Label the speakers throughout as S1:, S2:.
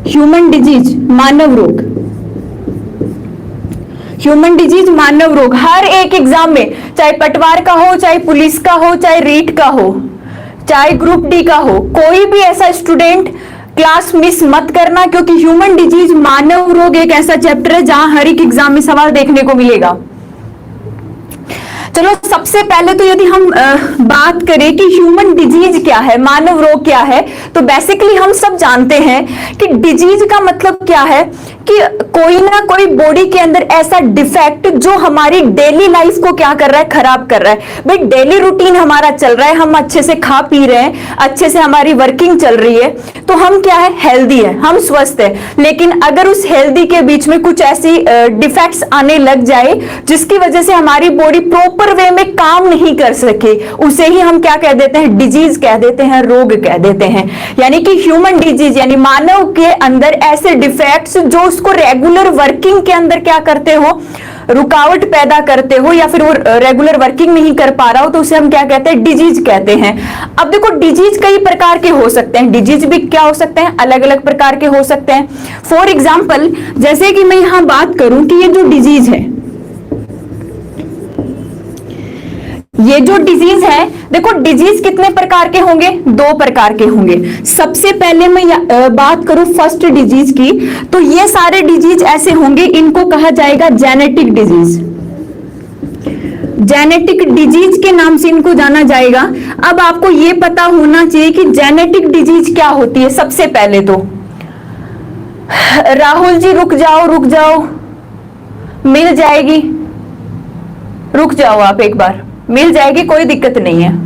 S1: Human disease, मानव रोग। Human disease, मानव रोग, हर एक एग्जाम में, चाहे पटवार का हो, चाहे पुलिस का हो, चाहे रीट का हो, चाहे ग्रुप डी का हो, कोई भी ऐसा स्टूडेंट क्लास मिस मत करना, क्योंकि ह्यूमन डिजीज, मानव रोग एक ऐसा चैप्टर है जहां हर एक एग्जाम में सवाल देखने को मिलेगा। चलो सबसे पहले तो यदि हम बात करें कि ह्यूमन डिजीज क्या है, मानव रोग क्या है, तो बेसिकली हम सब जानते हैं कि डिजीज का मतलब क्या है कि कोई ना कोई बॉडी के अंदर ऐसा डिफेक्ट जो हमारी डेली लाइफ को क्या कर रहा है, खराब कर रहा है। भाई डेली रूटीन हमारा चल रहा है, हम अच्छे से खा पी रहे हैं, अच्छे से हमारी वर्किंग चल रही है, तो हम क्या है, हेल्दी है, हम स्वस्थ है। लेकिन अगर उस हेल्दी के बीच में कुछ ऐसी डिफेक्ट्स आने लग जाए जिसकी वजह से हमारी बॉडी प्रॉपर वे में काम नहीं कर सके, उसे ही हम क्या कह देते हैं, डिजीज कह देते हैं, रोग कह देते हैं। यानी कि ह्यूमन डिजीज यानी मानव के अंदर ऐसे डिफेक्ट्स जो उसको रेगुलर वर्किंग के अंदर क्या करते हो, रुकावट पैदा करते हो, या फिर वो रेगुलर वर्किंग नहीं कर पा रहा हो, तो उसे हम क्या कहते हैं, डिजीज कहते हैं। अब देखो डिजीज कई प्रकार के हो सकते हैं, डिजीज भी क्या हो सकते हैं, अलग अलग प्रकार के हो सकते हैं। फॉर एग्जाम्पल जैसे कि मैं यहां बात करूं कि ये जो डिजीज है, ये जो डिजीज है, देखो डिजीज कितने प्रकार के होंगे, दो प्रकार के होंगे। सबसे पहले मैं बात करूं फर्स्ट डिजीज की, तो ये सारे डिजीज ऐसे होंगे, इनको कहा जाएगा जेनेटिक डिजीज। जेनेटिक डिजीज के नाम से इनको जाना जाएगा। अब आपको ये पता होना चाहिए कि जेनेटिक डिजीज क्या होती है। सबसे पहले तो राहुल जी रुक जाओ, मिल जाएगी, रुक जाओ आप एक बार, मिल जाएगी, कोई दिक्कत नहीं है।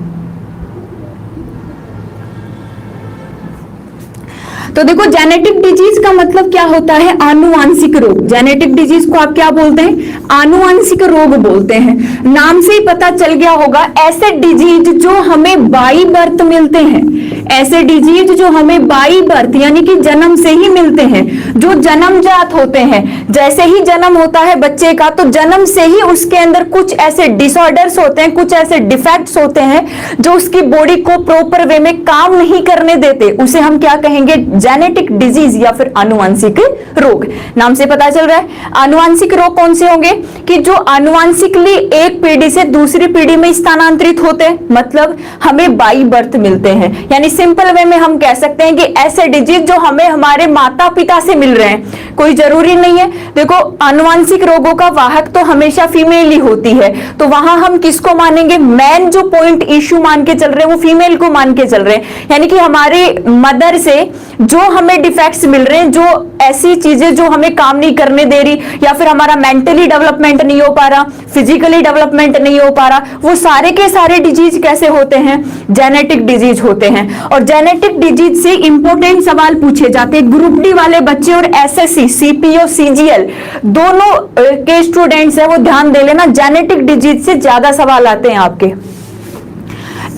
S1: तो देखो जेनेटिक डिजीज का मतलब क्या होता है, आनुवांशिक रोग। जेनेटिक डिजीज को आप क्या बोलते हैं, आनुवांशिक रोग बोलते हैं। नाम से ही पता चल गया होगा, ऐसे डिजीज जो हमें बाई बर्थ मिलते हैं, ऐसे डिजीज जो हमें बाई बर्थ यानी कि जन्म से ही मिलते हैं, जो जन्मजात होते हैं। जैसे ही जन्म होता है बच्चे का, तो जन्म से ही उसके अंदर कुछ ऐसे डिसऑर्डर्स होते हैं, कुछ ऐसे डिफेक्ट्स होते हैं जो उसकी बॉडी को प्रॉपर वे में काम नहीं करने देते, उसे हम क्या कहेंगे, जेनेटिक डिजीज या फिर आनुवांशिक रोग। नाम से पता चल रहा है। आनुवांशिक रोग कौन से होंगे कि जो आनुवांशिकली एक पीढ़ी से दूसरी पीढ़ी में स्थानांतरित होते हैं, मतलब हमें बाई बर्थ मिलते हैं। यानी सिंपल वे में हम कह सकते हैं कि ऐसे डिजीज जो हमें हमारे माता पिता से मिल रहे हैं, कोई जरूरी नहीं है। देखो आनुवांशिक रोगों का वाहक तो हमेशा फीमेल ही होती है, तो वहां हम किसको मानेंगे, मेन जो पॉइंट इश्यू मान के चल रहे हैं वो फीमेल को मान के चल रहे हैं। यानी कि हमारे मदर से जो हमें डिफेक्ट्स मिल रहे हैं, जो ऐसी चीजें जो हमें काम नहीं करने दे रही, या फिर हमारा मेंटली डेवलपमेंट नहीं हो पा रहा, फिजिकली डेवलपमेंट नहीं हो पा रहा, वो सारे के सारे डिजीज कैसे होते हैं, जेनेटिक डिजीज होते हैं। और जेनेटिक डिजीज से इंपॉर्टेंट सवाल पूछे जाते हैं। ग्रुप डी वाले बच्चे और एसएससी, सीपीओ, सीजीएल दोनों के स्टूडेंट्स है वो ध्यान दे लेना, जेनेटिक डिजीज से ज्यादा सवाल आते हैं आपके।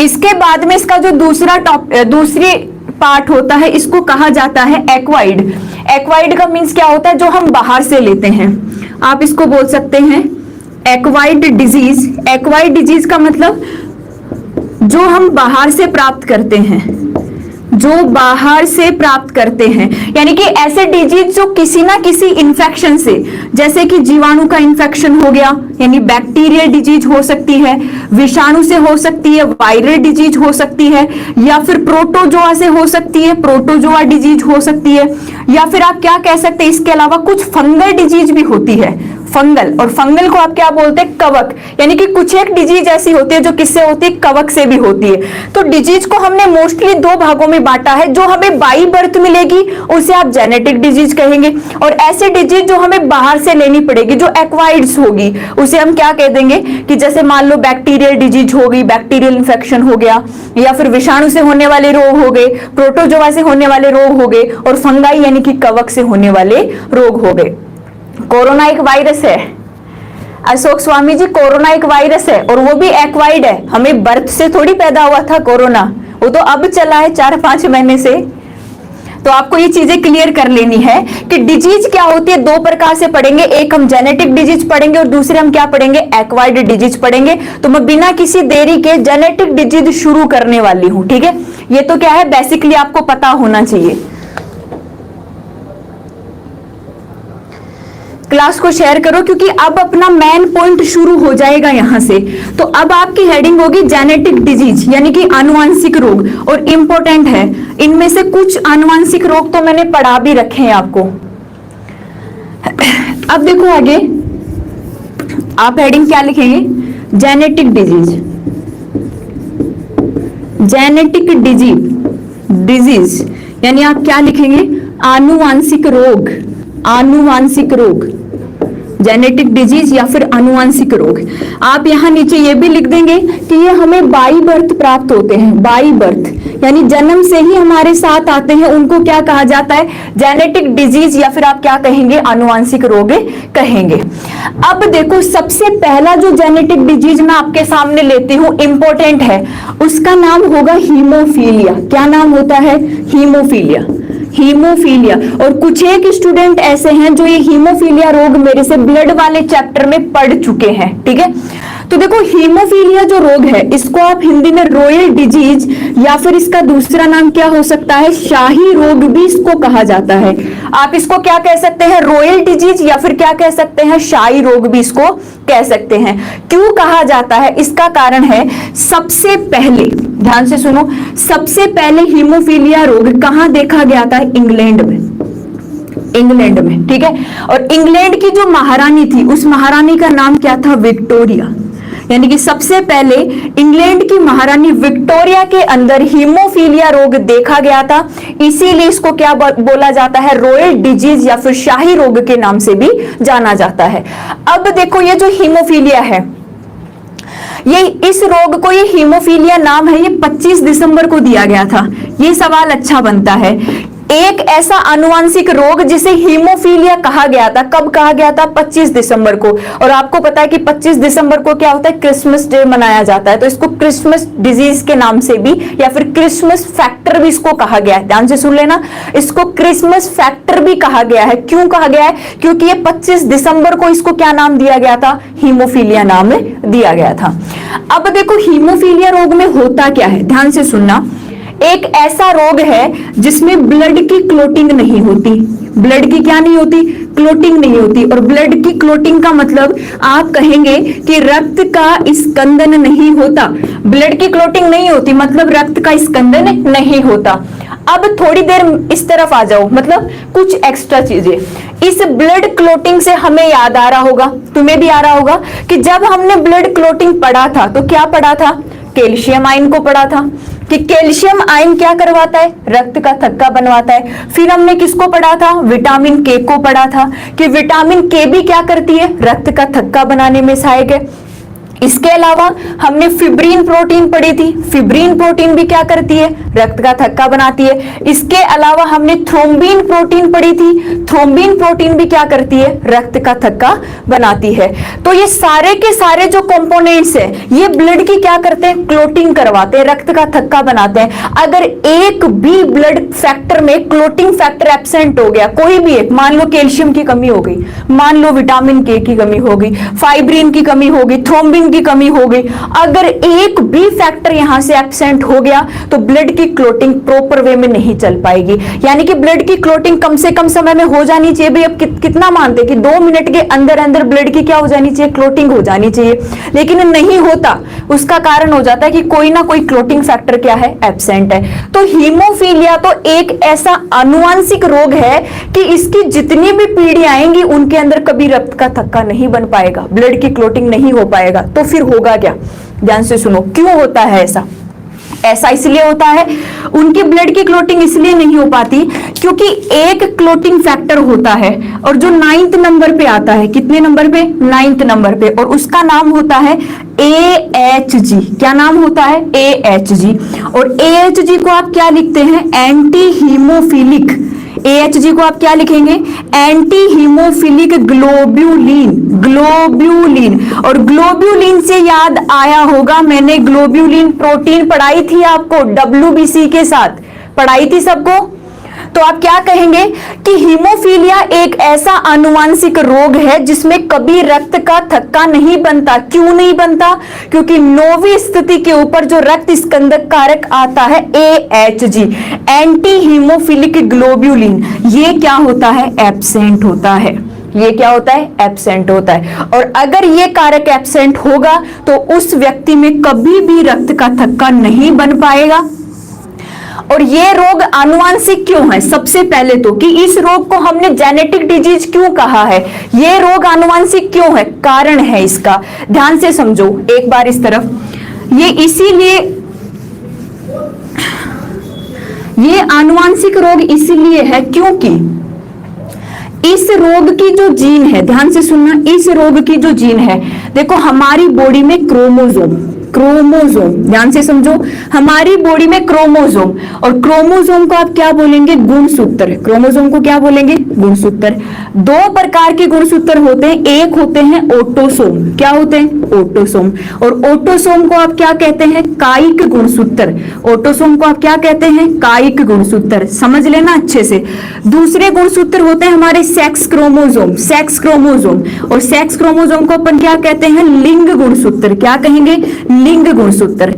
S1: इसके बाद में इसका जो दूसरी पार्ट होता है, इसको कहा जाता है एक्वाइड। एक्वाइड का मीन्स क्या होता है, जो हम बाहर से लेते हैं, आप इसको बोल सकते हैं एक्वाइड डिजीज। एक्वाइड डिजीज का मतलब जो हम बाहर से प्राप्त करते हैं, जो बाहर से प्राप्त करते हैं, यानी कि ऐसे डिजीज जो किसी ना किसी इंफेक्शन से, जैसे कि जीवाणु का इंफेक्शन हो गया, यानी बैक्टीरियल डिजीज हो सकती है, विषाणु से हो सकती है, वायरल डिजीज हो सकती है, या फिर प्रोटोजोआ से हो सकती है, प्रोटोजोआ डिजीज हो सकती है, या फिर आप क्या कह सकते हैं, इसके अलावा कुछ फंगल डिजीज भी होती है, फंगल। और फंगल को आप क्या बोलते हैं, कवक। यानी कि कुछ एक डिजीज ऐसी होती है जो किससे होती है, कवक से भी होती है। तो डिजीज को हमने मोस्टली दो भागों में बांटा है। जो हमें बाई बर्थ मिलेगी उसे आप जेनेटिक डिजीज कहेंगे, और ऐसे डिजीज जो हमें बाहर से लेनी पड़ेगी, जो एक्वायर्ड होगी, उसे हम क्या कह देंगे कि जैसे मान लो बैक्टीरियल डिजीज हो गई, बैक्टीरियल इंफेक्शन हो गया, या फिर विषाणु से होने वाले रोग हो गए, प्रोटोजोआ से होने वाले रोग हो गए, और फंगाई यानी कि कवक से होने वाले रोग हो गए। कोरोना एक वायरस है, अशोक स्वामी जी, कोरोना एक वायरस है और वो भी एक्वाइड है। हमें बर्थ से थोड़ी पैदा हुआ था कोरोना, वो तो अब चला है 4-5 महीने से। तो आपको ये चीजें क्लियर कर लेनी है कि डिजीज क्या होती है, दो प्रकार से पढ़ेंगे। एक हम जेनेटिक डिजीज पढ़ेंगे और दूसरे हम क्या पढ़ेंगे, एक्वायर्ड डिजीज पढ़ेंगे। तो मैं बिना किसी देरी के जेनेटिक डिजीज शुरू करने वाली हूं, ठीक है। ये तो क्या है, बेसिकली आपको पता होना चाहिए। क्लास को शेयर करो, क्योंकि अब अपना मेन पॉइंट शुरू हो जाएगा यहां से। तो अब आपकी हेडिंग होगी जेनेटिक डिजीज, यानी कि आनुवांशिक रोग, और इंपॉर्टेंट है, इनमें से कुछ आनुवांशिक रोग तो मैंने पढ़ा भी रखे हैं आपको। अब देखो आगे आप हेडिंग क्या लिखेंगे, जेनेटिक डिजीज, जेनेटिक डिजीज यानी आप क्या लिखेंगे, आनुवांशिक रोग, आनुवांशिक रोग, जेनेटिक डिजीज या फिर आनुवांशिक रोग। आप यहां नीचे ये भी लिख देंगे कि ये हमें बाई बर्थ प्राप्त होते हैं, बाई बर्थ यानी जन्म से ही हमारे साथ आते हैं, उनको क्या कहा जाता है, जेनेटिक डिजीज या फिर आप क्या कहेंगे, आनुवांशिक रोग कहेंगे। अब देखो सबसे पहला जो जेनेटिक डिजीज मैं आपके सामने लेती हूं, इंपॉर्टेंट है, उसका नाम होगा हीमोफीलिया। क्या नाम होता है, हीमोफीलिया, हीमोफीलिया। और कुछ एक स्टूडेंट ऐसे हैं जो ये हीमोफीलिया रोग मेरे से ब्लड वाले चैप्टर में पढ़ चुके हैं, ठीक है। तो देखो हीमोफीलिया जो रोग है, इसको आप हिंदी में रॉयल डिजीज या फिर इसका दूसरा नाम क्या हो सकता है, शाही रोग भी इसको कहा जाता है। आप इसको क्या कह सकते हैं, रॉयल डिजीज या फिर क्या कह सकते हैं, शाही रोग भी इसको कह सकते हैं। क्यों कहा जाता है, इसका कारण है, सबसे पहले ध्यान से सुनो, सबसे पहले हीमोफीलिया रोग कहां देखा गया था, इंग्लैंड में, इंग्लैंड में, ठीक है। और इंग्लैंड की जो महारानी थी, उस महारानी का नाम क्या था, विक्टोरिया। यानी कि सबसे पहले इंग्लैंड की महारानी विक्टोरिया के अंदर हीमोफीलिया रोग देखा गया था, इसीलिए इसको क्या बोला जाता है, रॉयल डिजीज या फिर शाही रोग के नाम से भी जाना जाता है। अब देखो ये जो हीमोफीलिया है, ये इस रोग को, ये हीमोफीलिया नाम है, ये 25 दिसंबर को दिया गया था। ये सवाल अच्छा बनता है, एक ऐसा आनुवांशिक रोग जिसे हीमोफीलिया कहा गया था, कब कहा गया था, 25 दिसंबर को। और आपको पता है कि 25 दिसंबर को क्या होता है, क्रिसमस डे मनाया जाता है, तो इसको क्रिसमस डिजीज के नाम से भी या फिर क्रिसमस फैक्टर भी इसको कहा गया है। ध्यान से सुन लेना, इसको क्रिसमस फैक्टर भी कहा गया है। क्यों कहा गया है, क्योंकि ये 25 दिसंबर को इसको क्या नाम दिया गया था, हीमोफीलिया नाम दिया गया था। अब देखो हीमोफीलिया रोग में होता क्या है, ध्यान से सुनना, एक ऐसा रोग है जिसमें ब्लड की क्लोटिंग नहीं होती, ब्लड की क्या नहीं होती, क्लोटिंग नहीं होती। और ब्लड की क्लोटिंग का मतलब आप कहेंगे कि रक्त का स्कंदन नहीं होता, ब्लड की क्लोटिंग नहीं होती मतलब रक्त का स्कंदन नहीं होता। अब थोड़ी देर इस तरफ आ जाओ, मतलब कुछ एक्स्ट्रा चीजें, इस ब्लड क्लोटिंग से हमें याद आ रहा होगा, तुम्हें भी आ रहा होगा कि जब हमने ब्लड क्लोटिंग पढ़ा था तो क्या पढ़ा था, कैल्शियम आयन को पढ़ा था कि कैल्शियम आयन क्या करवाता है, रक्त का थक्का बनवाता है। फिर हमने किसको पढ़ा था, विटामिन के को पढ़ा था कि विटामिन के भी क्या करती है, रक्त का थक्का बनाने में सहायक है। इसके अलावा हमने फिब्रीन प्रोटीन पढ़ी थी, फिब्रीन प्रोटीन भी क्या करती है, रक्त का थक्का बनाती है। इसके अलावा हमने थ्रोम्बिन प्रोटीन पढ़ी थी, थ्रोम्बिन प्रोटीन भी क्या करती है, रक्त का थक्का बनाती है। तो ये सारे के सारे जो कंपोनेंट्स है, ये ब्लड की क्या करते हैं, क्लोटिंग करवाते हैं, रक्त का थक्का बनाते हैं। अगर एक भी ब्लड फैक्टर में क्लोटिंग फैक्टर एब्सेंट हो गया, कोई भी एक, मान लो कैल्शियम की कमी हो गई, मान लो विटामिन के की कमी हो गई, फाइब्रिन की कमी हो गई, थ्रोम्बिन की कमी हो गई, अगर एक भी फैक्टर यहां से एब्सेंट हो गया तो ब्लड की क्लोटिंग प्रॉपर वे में नहीं चल पाएगी। यानी कि ब्लड की क्लोटिंग कम से कम समय में हो जानी चाहिए। भाई अब कितना मानते हैं कि 2 मिनट के अंदर अंदर ब्लड की क्या हो जानी चाहिए, क्लोटिंग हो जानी चाहिए, लेकिन नहीं होता। उसका कारण हो जाता है कि कोई ना कोई क्लोटिंग फैक्टर क्या है, एब्सेंट है। तो हीमोफीलिया तो एक ऐसा आनुवांशिक रोग है कि इसकी जितनी भी पीढ़ी आएंगी उनके अंदर कभी रक्त का थक्का नहीं बन पाएगा, ब्लड की क्लोटिंग नहीं हो पाएगा। तो फिर होगा क्या, ध्यान से सुनो, क्यों होता है ऐसा, ऐसा इसलिए होता है, उनकी ब्लड की क्लोटिंग इसलिए नहीं हो पाती क्योंकि एक क्लोटिंग फैक्टर होता है और जो 9th नंबर पे आता है, कितने नंबर पे, 9th नंबर पे, और उसका नाम होता है AHG। क्या नाम होता है, AHG। और AHG को आप क्या लिखते हैं, एंटी हीमोफिलिक। AHG को आप क्या लिखेंगे, एंटी हीमोफिलिक ग्लोब्यूलिन, ग्लोब्यूलिन। और ग्लोब्यूलिन से याद आया होगा, मैंने ग्लोब्यूलिन प्रोटीन पढ़ाई थी आपको, WBC के साथ पढ़ाई थी सबको। तो आप क्या कहेंगे कि हीमोफीलिया एक ऐसा आनुवांशिक रोग है जिसमें कभी रक्त का थक्का नहीं बनता। क्यों नहीं बनता, क्योंकि 9वीं स्थिति के ऊपर जो रक्त स्कंदक कारक आता है AHG, एंटी हीमोफिलिक ग्लोब्यूलिन, ये क्या होता है, एब्सेंट होता है। ये क्या होता है, एब्सेंट होता है। और अगर ये कारक एब्सेंट होगा तो उस व्यक्ति में कभी भी रक्त का थक्का नहीं बन पाएगा। और ये रोग आनुवांशिक क्यों है, सबसे पहले तो कि इस रोग को हमने जेनेटिक डिजीज क्यों कहा है, ये रोग आनुवांशिक क्यों है, कारण है इसका, ध्यान से समझो एक बार इस तरफ। ये इसीलिए, ये आनुवांशिक रोग इसीलिए है क्योंकि इस रोग की जो जीन है, ध्यान से सुनना, इस रोग की जो जीन है, देखो हमारी बॉडी में क्रोमोसोम, क्रोमोसोम ध्यान से समझो, हमारी बॉडी में क्रोमोसोम, और क्रोमोसोम को आप क्या बोलेंगे, गुणसूत्र। क्रोमोसोम को क्या बोलेंगे, गुणसूत्र। दो प्रकार के गुणसूत्र होते हैं, एक होते हैं ऑटोसोम, क्या होते हैं, ऑटोसोम, और ऑटोसोम को आप क्या कहते हैं, कायिक गुणसूत्र। ऑटोसोम को आप क्या कहते हैं, कायिक गुणसूत्र, समझ लेना अच्छे से। दूसरे गुणसूत्र होते हैं हमारे सेक्स क्रोमोसोम, सेक्स क्रोमोसोम, और सेक्स क्रोमोसोम को अपन क्या कहते हैं, लिंग गुणसूत्र, क्या कहेंगे, लिंग गुणसूत्र।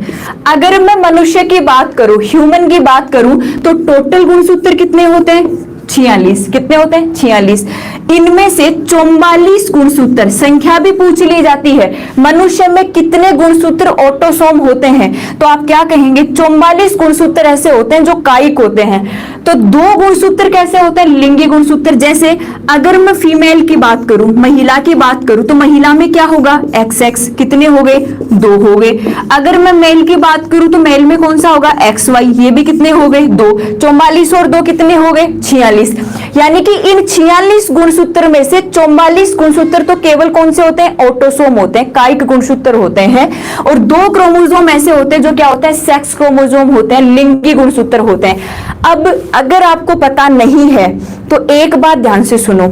S1: अगर मैं मनुष्य की बात करूं, ह्यूमन की बात करूं, तो टोटल गुणसूत्र कितने होते हैं, 46। कितने होते हैं, 46। इनमें से 44 गुणसूत्र, संख्या भी पूछ ली जाती है, मनुष्य में कितने गुणसूत्र ऑटोसोम होते हैं, तो आप क्या कहेंगे, 44 गुणसूत्र ऐसे होते हैं जो कायिक होते हैं। तो दो गुणसूत्र कैसे होते हैं, लिंगी गुणसूत्र। जैसे अगर मैं फीमेल की बात करूं, महिला की बात करूं, तो महिला में क्या होगा, XX, कितने हो गए, 2 हो गए। अगर मैं मेल की बात करूं तो मेल में कौन सा होगा, XY, ये भी कितने हो गए, 2। 44 और 2 कितने हो गए, 46। यानी कि इन 46 गुणसूत्र में से 44 गुणसूत्र तो केवल कौन से होते हैं, ऑटोसोम होते हैं, कायिक गुणसूत्र होते हैं, और 2 क्रोमोसोम ऐसे होते हैं जो क्या होते हैं, सेक्स क्रोमोसोम होते हैं, लिंगी गुणसूत्र होते हैं। अब अगर आपको पता नहीं है तो एक बात ध्यान से सुनो,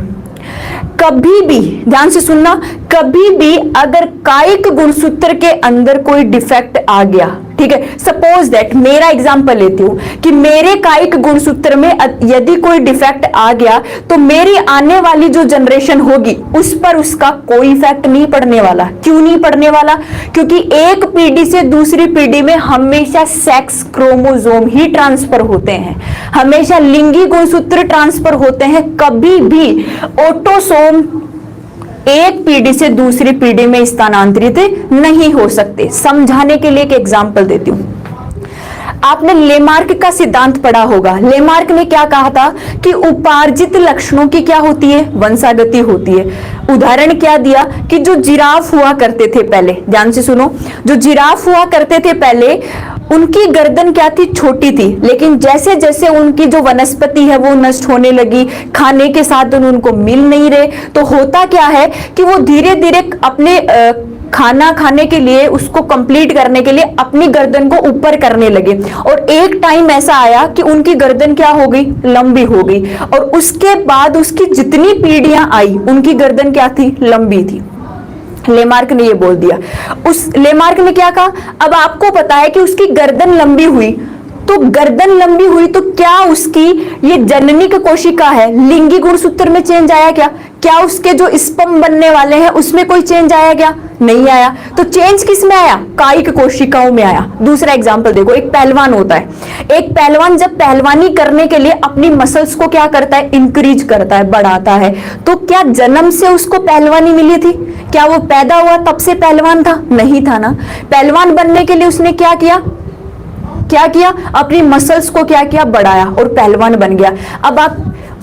S1: कभी भी ध्यान से सुनना, कभी भी अगर कायिक गुणसूत्र के अंदर कोई डिफेक्ट आ गया, ठीक है, सपोज दैट, मेरा एग्जांपल लेती हूं कि मेरे कायिक गुणसूत्र में यदि कोई डिफेक्ट आ गया तो मेरी आने वाली जो जनरेशन होगी उस पर उसका कोई इफेक्ट नहीं पड़ने वाला। क्यों नहीं पड़ने वाला, क्योंकि एक पीढ़ी से दूसरी पीढ़ी में हमेशा सेक्स क्रोमोसोम ही ट्रांसफर होते हैं, हमेशा लिंगी गुणसूत्र ट्रांसफर होते हैं, कभी भी ऑटोसोम एक पीढ़ी से दूसरी पीढ़ी में स्थानांतरित नहीं हो सकते। समझाने के लिए एक एग्जांपल देती हूं, आपने लेमार्क का सिद्धांत पढ़ा होगा। लेमार्क ने क्या कहा था कि उपार्जित लक्षणों की क्या होती है, वंशागति होती है। उदाहरण क्या दिया कि जो जिराफ हुआ करते थे पहले, ध्यान से सुनो, जो जिराफ हुआ करते थे पहले, उनकी गर्दन क्या थी, छोटी थी, लेकिन जैसे जैसे उनकी जो वनस्पति है वो नष्ट होने लगी, खाने के साधन उनको मिल नहीं रहे, तो होता क्या है कि वो धीरे धीरे अपने खाना खाने के लिए, उसको कंप्लीट करने के लिए अपनी गर्दन को ऊपर करने लगे, और एक टाइम ऐसा आया कि उनकी गर्दन क्या हो गई, लंबी हो गई, और उसके बाद उसकी जितनी पीढ़ियां आई उनकी गर्दन क्या थी, लंबी थी। लेमार्क ने ये बोल दिया। उस लेमार्क ने क्या कहा, अब आपको पता है कि उसकी गर्दन लंबी हुई, तो गर्दन लंबी हुई तो क्या उसकी ये जननिक कोशिका है, लिंगी गुणसूत्र में चेंज आया क्या, क्या उसके जो स्पर्म बनने वाले हैं उसमें कोई चेंज आया क्या, नहीं आया। तो चेंज किस में आया, कायिक कोशिकाओं में आया। दूसरा एग्जांपल देखो, एक पहलवान होता है, एक पहलवान जब पहलवानी करने के लिए अपनी मसल्स को क्या करता है, इंक्रीज करता है, बढ़ाता है, तो क्या जन्म से उसको पहलवानी मिली थी, क्या वो पैदा हुआ तब से पहलवान था, नहीं था ना। पहलवान बनने के लिए उसने क्या किया, क्या किया, अपनी मसल्स को क्या किया, बढ़ाया, और पहलवान बन गया। अब आप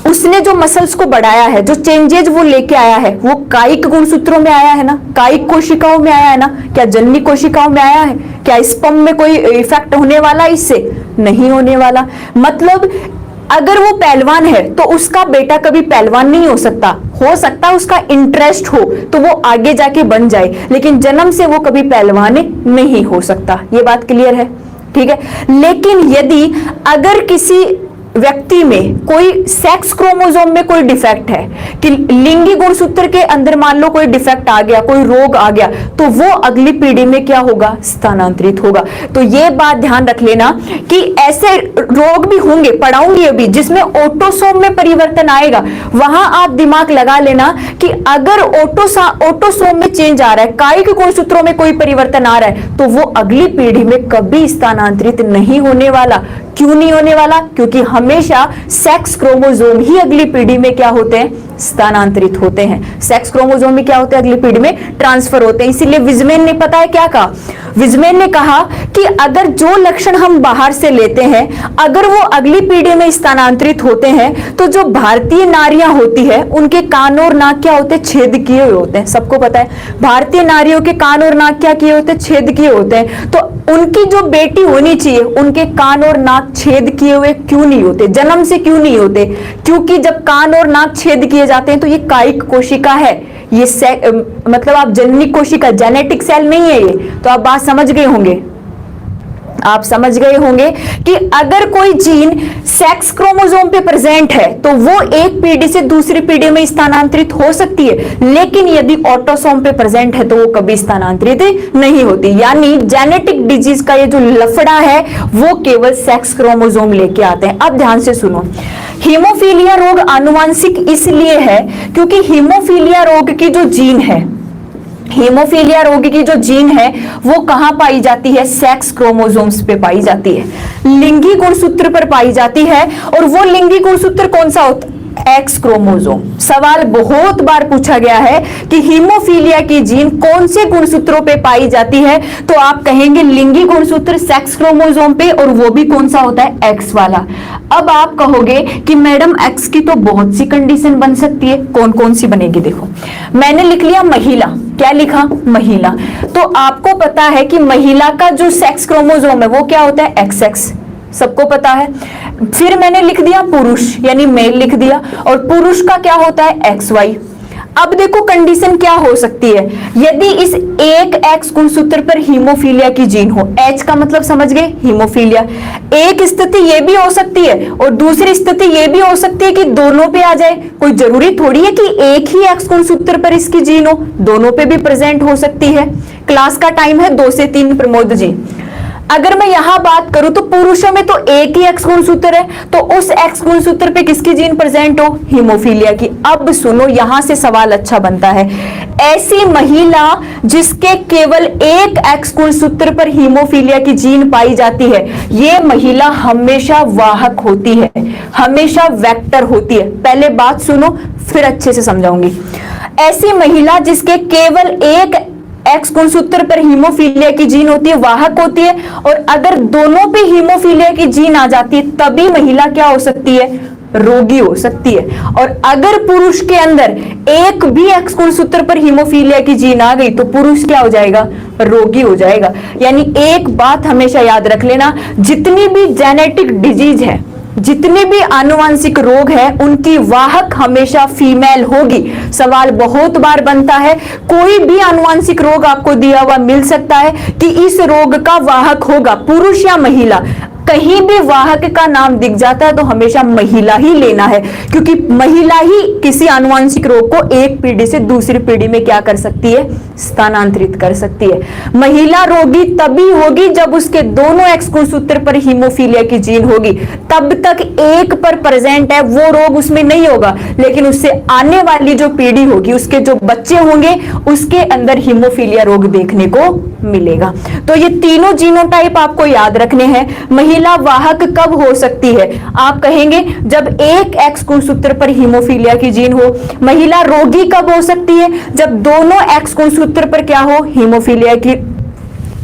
S1: उसने जो मसल्स को बढ़ाया है, जो चेंजेज वो लेके आया है, वो कायिक गुणसूत्रों में आया है ना, कायिक कोशिकाओं में आया है ना, क्या जननी कोशिकाओं में आया है, क्या स्पर्म में कोई इफेक्ट होने वाला, इससे नहीं होने वाला। मतलब अगर वो पहलवान है तो उसका बेटा कभी पहलवान नहीं हो सकता उसका इंटरेस्ट हो तो वो आगे जाके बन जाए, लेकिन जन्म से वो कभी पहलवान नहीं हो सकता। ये बात क्लियर है, ठीक है। लेकिन यदि अगर किसी व्यक्ति में कोई सेक्स क्रोमोसोम में कोई डिफेक्ट है, कि लिंगी गुणसूत्र के अंदर मान लो कोई डिफेक्ट आ गया, कोई रोग आ गया, तो वो अगली पीढ़ी में क्या होगा, स्थानांतरित होगा। तो ये बात ध्यान रख लेना कि ऐसे रोग भी होंगे, पढ़ाऊंगी अभी, जिसमें ऑटोसोम में परिवर्तन आएगा। वहां आप दिमाग लगा लेना कि अगर ऑटोसोम में चेंज आ रहा है, कायिक गुणसूत्रों में कोई परिवर्तन आ रहा है, तो वो अगली पीढ़ी में कभी स्थानांतरित नहीं होने वाला। क्यों नहीं होने वाला? क्योंकि हमेशा सेक्स क्रोमोसोम ही अगली पीढ़ी में क्या होते हैं? स्थानांतरित होते हैं। सेक्स क्रोमोसोम में क्या होते हैं? अगली पीढ़ी में ट्रांसफर होते हैं। इसीलिए विजमेन ने पता है क्या कहा? विजमेन ने कहा कि अगर जो लक्षण हम बाहर से लेते हैं अगर वो अगली पीढ़ी में स्थानांतरित होते हैं तो जो भारतीय नारियां होती है उनके कान और नाक क्या होते हैं? छेद किए हुए होते हैं। सबको पता है भारतीय नारियों के कान और नाक क्या किए होते हैं? छेद किए होते हैं। तो उनकी जो बेटी होनी चाहिए उनके कान और नाक छेद किए हुए क्यों नहीं होते? जन्म से क्यों नहीं होते? क्योंकि जब कान और नाक छेद किए जाते हैं तो ये कायिक कोशिका है, ये मतलब आप जननी कोशिका, जेनेटिक सेल नहीं है ये। तो आप बात समझ गए होंगे, आप समझ गए होंगे कि अगर कोई जीन सेक्स क्रोमोसोम पे प्रेजेंट है तो वो एक पीढ़ी से दूसरी पीढ़ी में स्थानांतरित हो सकती है, लेकिन यदि ऑटोसोम पे प्रेजेंट है तो वो कभी स्थानांतरित नहीं होती। यानी जेनेटिक डिजीज का ये जो लफड़ा है वो केवल सेक्स क्रोमोसोम लेके आते हैं। अब ध्यान से सुनो, हीमोफीलिया रोग आनुवांशिक इसलिए है क्योंकि हीमोफीलिया रोग की जो जीन है, हीमोफीलिया रोग की जो जीन है वो कहां पाई जाती है? सेक्स क्रोमोसोम्स पे पाई जाती है, लिंगी गुणसूत्र पर पाई जाती है। और वो लिंगी गुणसूत्र कौन सा होता है? X chromosome. सवाल बहुत बार पूछा गया है कि हीमोफीलिया की जीन कौन से गुणसूत्रों पे पाई जाती है, तो आप कहेंगे लिंगी गुणसूत्र सेक्स क्रोमोसोम पे, और वो भी कौन सा होता है? एक्स वाला। अब आप कहोगे कि मैडम एक्स की तो बहुत सी कंडीशन बन सकती है, कौन कौन सी बनेगी? देखो मैंने लिख लिया महिला। क्या लिखा? महिला। तो आपको पता है कि महिला का जो सेक्स क्रोमोसोम है वो क्या होता है? एक्स एक्स, सबको पता है। फिर मैंने लिख दिया पुरुष, यानी मेल लिख दिया, और पुरुष का क्या होता है? X y. अब देखो कंडीशन क्या हो सकती है, यदि इस एक एक्स गुणसूत्र पर हीमोफीलिया की जीन हो, एच का मतलब समझ गए? हीमोफीलिया। एक स्थिति ये भी हो सकती है और दूसरी स्थिति ये भी हो सकती है कि दोनों पे आ जाए। कोई जरूरी थोड़ी है कि एक ही एक्स गुणसूत्र पर इसकी जीन हो, दोनों पे भी प्रेजेंट हो सकती है। क्लास का टाइम है 2 से 3 प्रमोद जी। अगर मैं यहां बात करूं तो पुरुषों में तो एक ही एक्स गुणसूत्र है, तो उस एक्स गुणसूत्र पे किसकी जीन प्रेजेंट हो? हीमोफीलिया की। अब सुनो, यहां से सवाल अच्छा बनता है। ऐसी महिला जिसके केवल एक एक्स गुणसूत्र पर हीमोफीलिया की जीन पाई जाती है, ये महिला हमेशा वाहक होती है, हमेशा वेक्टर होती है। पहले बात सुनो फिर अच्छे से समझाऊंगी। ऐसी महिला जिसके केवल एक एक्स गुणसूत्र पर हीमोफीलिया की जीन होती है, वाहक होती है, और अगर दोनों पे हीमोफीलिया की जीन आ जाती है तभी महिला क्या हो सकती है? रोगी हो सकती है। और अगर पुरुष के अंदर एक भी एक्स गुणसूत्र पर हीमोफीलिया की जीन आ गई तो पुरुष क्या हो जाएगा? रोगी हो जाएगा। यानी एक बात हमेशा याद रख लेना, जितनी भी जेनेटिक डिजीज है, जितने भी आनुवांशिक रोग है, उनकी वाहक हमेशा फीमेल होगी। सवाल बहुत बार बनता है, कोई भी आनुवांशिक रोग आपको दिया हुआ मिल सकता है कि इस रोग का वाहक होगा पुरुष या महिला। कहीं भी वाहक का नाम दिख जाता है तो हमेशा महिला ही लेना है, क्योंकि महिला ही किसी आनुवांशिक रोग को एक पीढ़ी से दूसरी पीढ़ी में क्या कर सकती है? स्थानांतरित कर सकती है। महिला रोगी तभी होगी जब उसके दोनों एक्स गुणसूत्र पर हीमोफीलिया की जीन होगी, तब तक एक पर प्रेजेंट है वो रोग उसमें नहीं होगा, लेकिन उससे आने वाली जो पीढ़ी होगी, उसके जो बच्चे होंगे, उसके अंदर हीमोफीलिया रोग देखने को मिलेगा। तो ये तीनों जीनोटाइप आपको याद रखने हैं। महिला वाहक कब हो सकती है? आप कहेंगे जब एक एक्स गुणसूत्र पर हीमोफीलिया की जीन हो। महिला रोगी कब हो सकती है? जब दोनों एक्स गुणसूत्र पर क्या हो? हीमोफीलिया की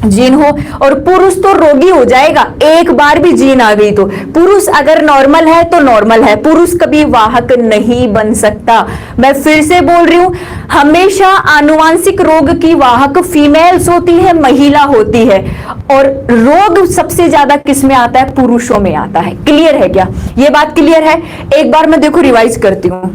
S1: जीन हो। और पुरुष तो रोगी हो जाएगा एक बार भी जीन आ गई तो। पुरुष अगर नॉर्मल है तो नॉर्मल है, पुरुष कभी वाहक नहीं बन सकता। मैं फिर से बोल रही हूं, हमेशा आनुवांशिक रोग की वाहक फीमेल्स होती है, महिला होती है, और रोग सबसे ज्यादा किस में आता है? पुरुषों में आता है। क्लियर है क्या? ये बात क्लियर है? एक बार मैं देखो रिवाइज करती हूं,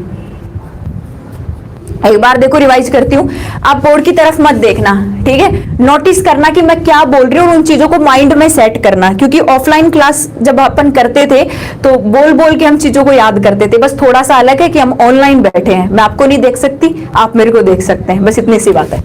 S1: एक बार देखो रिवाइज करती हूं। आप बोर्ड की तरफ मत देखना, ठीक है? नोटिस करना कि मैं क्या बोल रही हूं और उन चीजों को माइंड में सेट करना, क्योंकि ऑफलाइन क्लास जब अपन करते थे तो बोल बोल के हम चीजों को याद करते थे। बस थोड़ा सा अलग है कि हम ऑनलाइन बैठे हैं, मैं आपको नहीं देख सकती, आप मेरे को देख सकते हैं, बस इतनी सी बात है।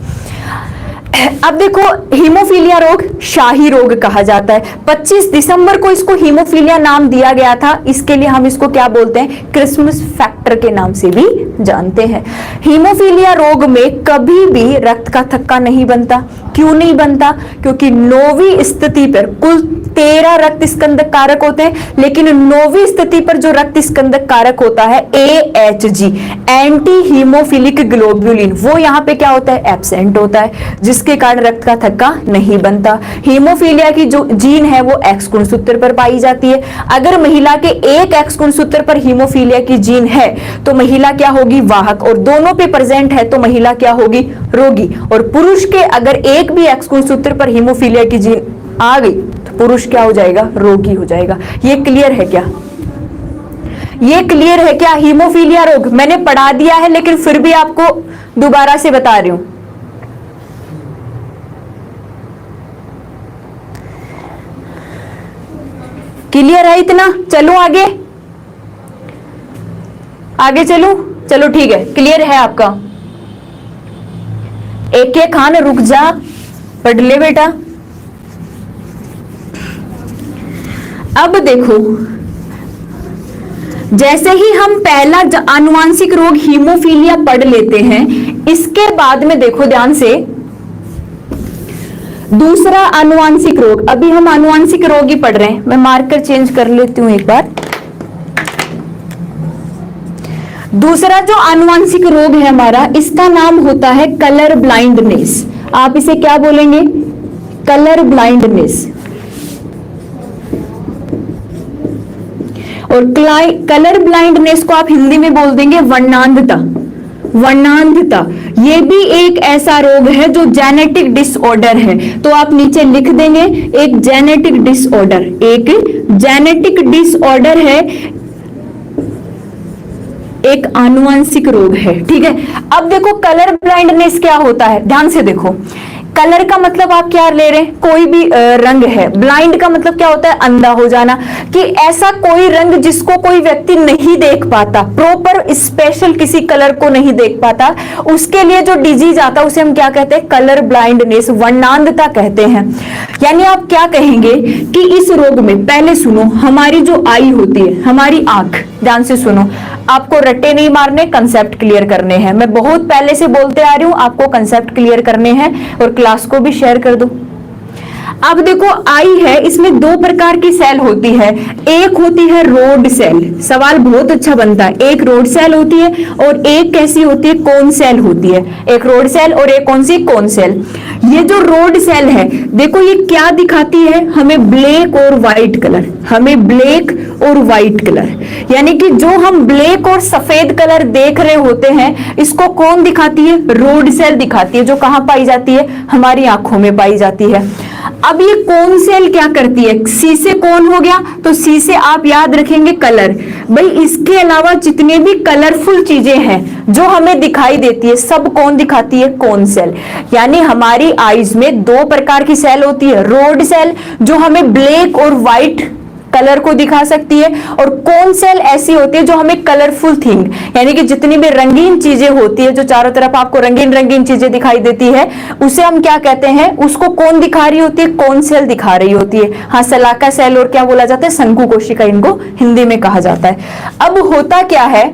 S1: अब देखो, हीमोफीलिया रोग शाही रोग कहा जाता है। 25 दिसंबर को इसको हीमोफीलिया नाम दिया गया था, इसके लिए हम इसको क्या बोलते हैं? क्रिसमस फैक्टर के नाम से भी जानते हैं। हीमोफीलिया रोग में कभी भी रक्त का थक्का नहीं बनता। क्यों नहीं बनता? क्योंकि 9वीं स्थिति पर कुल 13 रक्त स्कंदक कारक होते हैं, लेकिन 9वीं स्थिति पर जो रक्त स्कंदक कारक होता है AHG, एंटी हीमोफिलिक ग्लोब्युलिन, वो यहाँ पे क्या होता है? एब्सेंट होता है, जिसके कारण रक्त का थक्का नहीं बनता। हीमोफीलिया की जो जीन है वो X गुणसूत्र पर पाई जाती है। अगर महिला के एक X गुणसूत्र पर हीमोफीलिया की जीन है तो महिला क्या होगी? वाहक, और दोनों पे प्रेजेंट है तो महिला क्या होगी? रोगी। और पुरुष के अगर एक भी X गुणसूत्र पर हीमोफीलिया की जीन आ गई तो पुरुष क्या हो जाएगा? रोगी हो जाएगा। ये क्लियर है क्या? ये क्लियर है क्या? हीमोफीलिया रोग मैंने पढ़ा दिया है, लेकिन फिर भी आपको दोबारा से बता रही हूं। क्लियर है इतना? चलो आगे, आगे चलो। चलो ठीक है, क्लियर है आपका। एक खान रुक जा, पढ़ ले बेटा। अब देखो, जैसे ही हम पहला आनुवांशिक रोग हीमोफीलिया पढ़ लेते हैं, इसके बाद में देखो ध्यान से, दूसरा आनुवांशिक रोग, अभी हम आनुवांशिक रोग ही पढ़ रहे हैं। मैं मार्कर चेंज कर लेती हूं एक बार। दूसरा जो आनुवांशिक रोग है हमारा, इसका नाम होता है कलर ब्लाइंडनेस। आप इसे क्या बोलेंगे? Colour blindness. और कलर ब्लाइंडनेस को आप हिंदी में बोल देंगे वर्णांधता। वर्णांधता ये भी एक ऐसा रोग है जो जेनेटिक डिसऑर्डर है, तो आप नीचे लिख देंगे एक जेनेटिक डिसऑर्डर, एक जेनेटिक डिसऑर्डर है, एक आनुवंशिक रोग है। ठीक है, अब देखो कलर ब्लाइंडनेस क्या होता है, ध्यान से देखो। कलर का मतलब आप क्या ले रहे हैं? कोई भी रंग है। ब्लाइंड का मतलब क्या होता है? अंधा हो जाना, कि ऐसा कोई रंग जिसको कोई व्यक्ति नहीं देख पाता, प्रॉपर स्पेशल किसी कलर को नहीं देख पाता, उसके लिए जो डिजीज आता है उसे हम क्या कहते हैं? कलर ब्लाइंडनेस, वर्णांधता कहते हैं। यानी आप क्या कहेंगे कि इस रोग में, पहले सुनो, हमारी जो आई होती है, हमारी आंख, ध्यान से सुनो, आपको रट्टे नहीं मारने, कंसेप्ट क्लियर करने हैं। मैं बहुत पहले से बोलते आ रही हूं, आपको कंसेप्ट क्लियर करने हैं, और क्लास को भी शेयर कर दो। अब देखो आई है, इसमें दो प्रकार की सेल होती है। एक होती है रोड सेल, सवाल बहुत अच्छा बनता है। एक रोड सेल होती है और एक कैसी होती है? कोन सेल होती है। एक रोड सेल और एक कौन सी? Cone cell. ये जो रोड सेल है, देखो ये क्या दिखाती है हमें? ब्लैक और व्हाइट कलर, हमें ब्लैक और व्हाइट कलर, यानी कि जो हम ब्लैक और सफेद कलर देख रहे होते हैं, इसको कौन दिखाती है? रोड सेल दिखाती है, जो कहां पाई जाती है? हमारी आंखों में पाई जाती है। अब ये कोन सेल क्या करती है? सी से कौन हो गया, तो सी से आप याद रखेंगे कलर। भाई इसके अलावा जितने भी कलरफुल चीजें हैं जो हमें दिखाई देती है, सब कौन दिखाती है? Cone cell. यानी हमारी आईज में दो प्रकार की सेल होती है, रोड सेल जो हमें ब्लैक और व्हाइट कलर को दिखा सकती है, और कोन सेल ऐसी होती है जो हमें कलरफुल थिंग, यानी कि जितनी भी रंगीन चीजें होती है, जो चारों तरफ आपको रंगीन रंगीन चीजें दिखाई देती है, उसे हम क्या कहते हैं? उसको कौन दिखा रही होती है? कोन सेल दिखा रही होती है। हाँ, सलाका सेल और क्या बोला जाता है? शंकु कोशिका, इनको हिंदी में कहा जाता है। अब होता क्या है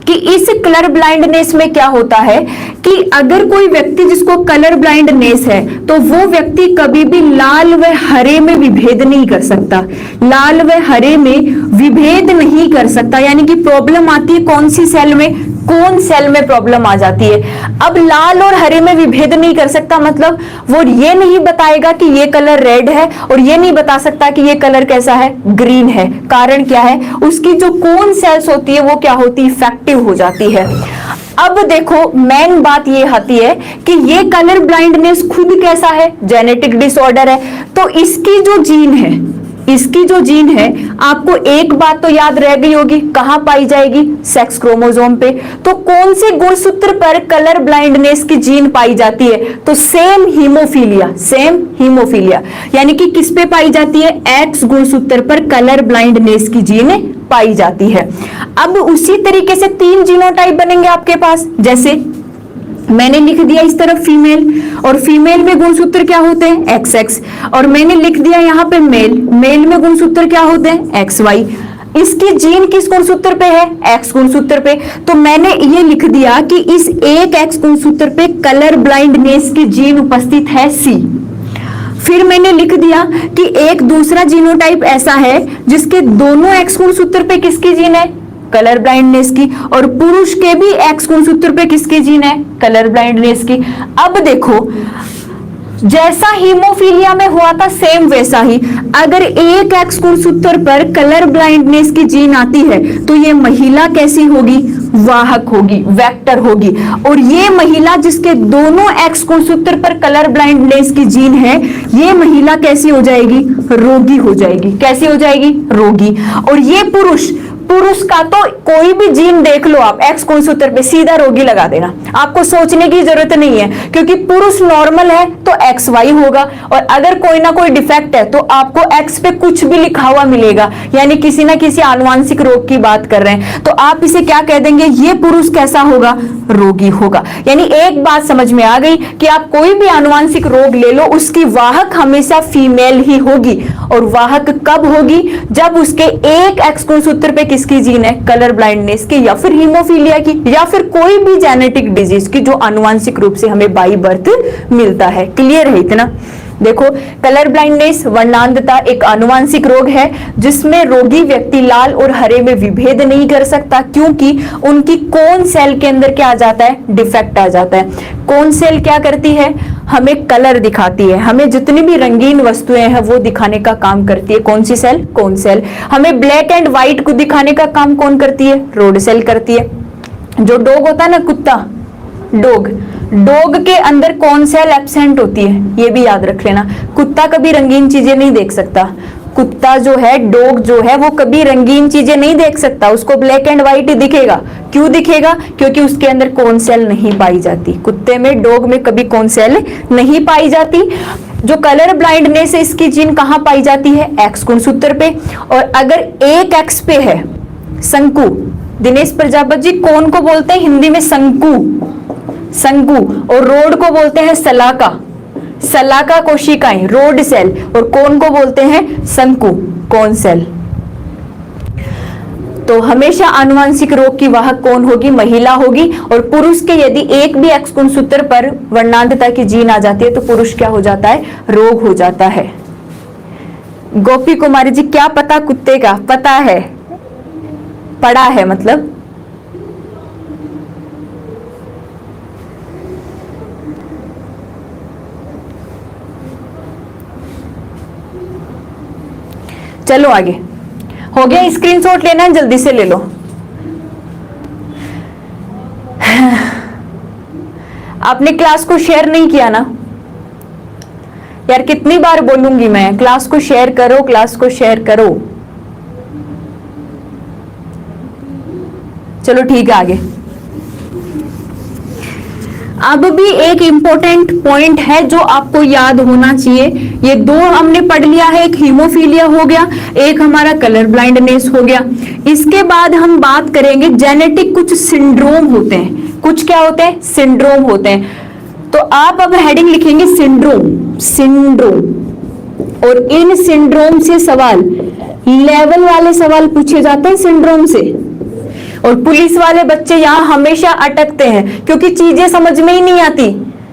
S1: कि इस कलर ब्लाइंडनेस में क्या होता है कि अगर कोई व्यक्ति जिसको कलर ब्लाइंडनेस है, तो वो व्यक्ति कभी भी लाल व हरे में विभेद नहीं कर सकता। लाल व हरे में विभेद नहीं कर सकता, यानी कि प्रॉब्लम आती है कौन सी सेल में? कोन सेल में प्रॉब्लम आ जाती है। अब लाल और हरे में विभेद नहीं कर सकता, मतलब वो ये नहीं बताएगा कि ये कलर रेड है, और ये नहीं बता सकता कि ये कलर कैसा है? ग्रीन है। कारण क्या है? उसकी जो कोन सेल्स होती है वो क्या होती है? इफेक्टिव हो जाती है। अब देखो मेन बात ये आती है कि ये कलर ब्लाइंडनेस खुद कैसा है? जेनेटिक डिसऑर्डर है। तो इसकी जो जीन है, इसकी जो जीन है, आपको एक बात तो याद रह गई होगी, कहां पाई जाएगी? सेक्स क्रोमोसोम पे। तो कौन से गुणसूत्र पर कलर ब्लाइंडनेस की जीन पाई जाती है? तो सेम हीमोफीलिया, सेम हीमोफीलिया, यानी कि किस पे पाई जाती है? एक्स गुणसूत्र पर कलर ब्लाइंडनेस की जीन पाई जाती है। अब उसी तरीके से 3 जीनोटाइप बनेंगे आपके पास, जैसे मैंने लिख दिया इस तरफ फीमेल, और फीमेल में गुणसूत्र क्या होते हैं? एक्स एक्स, और मैंने लिख दिया यहाँ पे मेल, मेल में गुणसूत्र क्या होते हैं? X Y. इसकी जीन किस गुणसूत्र पे है? एक्स गुणसूत्र पे। तो मैंने ये लिख दिया कि इस एक एक्स गुणसूत्र पे कलर ब्लाइंडनेस की जीन उपस्थित है सी। फिर मैंने लिख दिया कि एक दूसरा जीनोटाइप ऐसा है जिसके दोनों एक्स गुणसूत्र पे किसकी जीन है? कलर ब्लाइंडनेस की। और पुरुष के भी एक्स गुणसूत्र पे किसकी जीन है? कलर ब्लाइंडनेस की। अब देखो, जैसा हीमोफीलिया में हुआ था सेम वैसा ही, अगर एक एक्स गुणसूत्र पर कलर ब्लाइंडनेस की जीन आती है तो ये महिला कैसी होगी? वाहक होगी, वेक्टर होगी। और ये महिला जिसके दोनों एक्स गुणसूत्र पर कलर ब्लाइंडनेस की जीन है, ये महिला कैसी हो जाएगी? रोगी हो जाएगी। कैसी हो जाएगी? रोगी। और ये पुरुष, पुरुष का तो कोई भी जीन देख लो आप एक्स गुणसूत्र पे, सीधा रोगी लगा देना, आपको सोचने की जरूरत नहीं है, क्योंकि पुरुष नॉर्मल है तो एक्स वाई होगा, और अगर कोई ना कोई डिफेक्ट है तो आपको एक्स पे कुछ भी लिखा हुआ मिलेगा, यानी किसी ना किसी आनुवांशिक रोग की बात कर रहे हैं, तो आप इसे क्या कह देंगे? ये पुरुष कैसा होगा? रोगी होगा। यानी एक बात समझ में आ गई कि आप कोई भी आनुवांशिक रोग ले लो, उसकी वाहक हमेशा फीमेल ही होगी। और वाहक कब होगी? जब उसके एक एक्स गुणसूत्र पे किसकी जीन है? कलर ब्लाइंडनेस की, या फिर हीमोफीलिया की, या फिर कोई भी जेनेटिक डिजीज की जो आनुवांशिक रूप से हमें बाई बर्थ मिलता है। क्लियर है इतना? देखो, कलर ब्लाइंडनेस वर्णांधता एक आनुवांशिक रोग है जिसमें रोगी व्यक्ति लाल और हरे में विभेद नहीं कर सकता, क्योंकि उनकी कौन सेल के अंदर क्या आ जाता है? डिफेक्ट आ जाता है। कौन सेल क्या करती है? हमें कलर दिखाती है, हमें जितनी भी रंगीन वस्तुएं हैं वो दिखाने का काम करती है। कौन सी सेल? कौन सेल। हमें ब्लैक एंड व्हाइट को दिखाने का काम कौन करती है? रोड सेल करती है। जो डॉग होता है ना, कुत्ता, डॉग, डॉग के अंदर कौन सेल एब्सेंट होती है? ये भी याद रख लेना। कुत्ता कभी रंगीन चीजें नहीं देख सकता। कुत्ता जो है, डॉग जो है, वो कभी रंगीन चीजें नहीं देख सकता, उसको ब्लैक एंड व्हाइट ही दिखेगा। क्यों दिखेगा? क्योंकि उसके अंदर कौन सेल नहीं पाई जाती। कुत्ते में, डॉग में कभी कौन सेल नहीं पाई जाती। जो कलर ब्लाइंडनेस है, इसकी जीन कहां पाई जाती है? एक्स गुणसूत्र पे। और अगर एक एक्स पे है शंकु, दिनेश प्रजापति जी कौन को बोलते हैं हिंदी में? शंकु, शंकु। और रोड को बोलते हैं सलाका, सलाका कोशिकाएं, रोड सेल। और कौन को बोलते हैं? शंकु, कौन सेल। तो हमेशा आनुवांशिक रोग की वाहक कौन होगी? महिला होगी। और पुरुष के यदि एक भी एक्स गुणसूत्र पर वर्णांधता की जीन आ जाती है तो पुरुष क्या हो जाता है? रोग हो जाता है। गोपी कुमारी जी, क्या पता कुत्ते का? पता है, पढ़ा है मतलब। चलो आगे, हो गया? स्क्रीनशॉट लेना है, जल्दी से ले लो। आपने क्लास को शेयर नहीं किया ना यार, कितनी बार बोलूंगी मैं, क्लास को शेयर करो, क्लास को शेयर करो। चलो ठीक है, आगे। अब भी एक इंपॉर्टेंट पॉइंट है जो आपको याद होना चाहिए। ये दो हमने पढ़ लिया है, एक हीमोफीलिया हो गया, एक हमारा कलर ब्लाइंडनेस हो गया। इसके बाद हम बात करेंगे जेनेटिक कुछ सिंड्रोम होते हैं। कुछ क्या होते हैं? सिंड्रोम होते हैं। तो आप अब हेडिंग लिखेंगे सिंड्रोम, सिंड्रोम। और इन सिंड्रोम से सवाल, लेवल वाले सवाल पूछे जाते हैं सिंड्रोम से। और पुलिस वाले बच्चे यहाँ हमेशा अटकते हैं क्योंकि चीजें समझ में ही नहीं आती।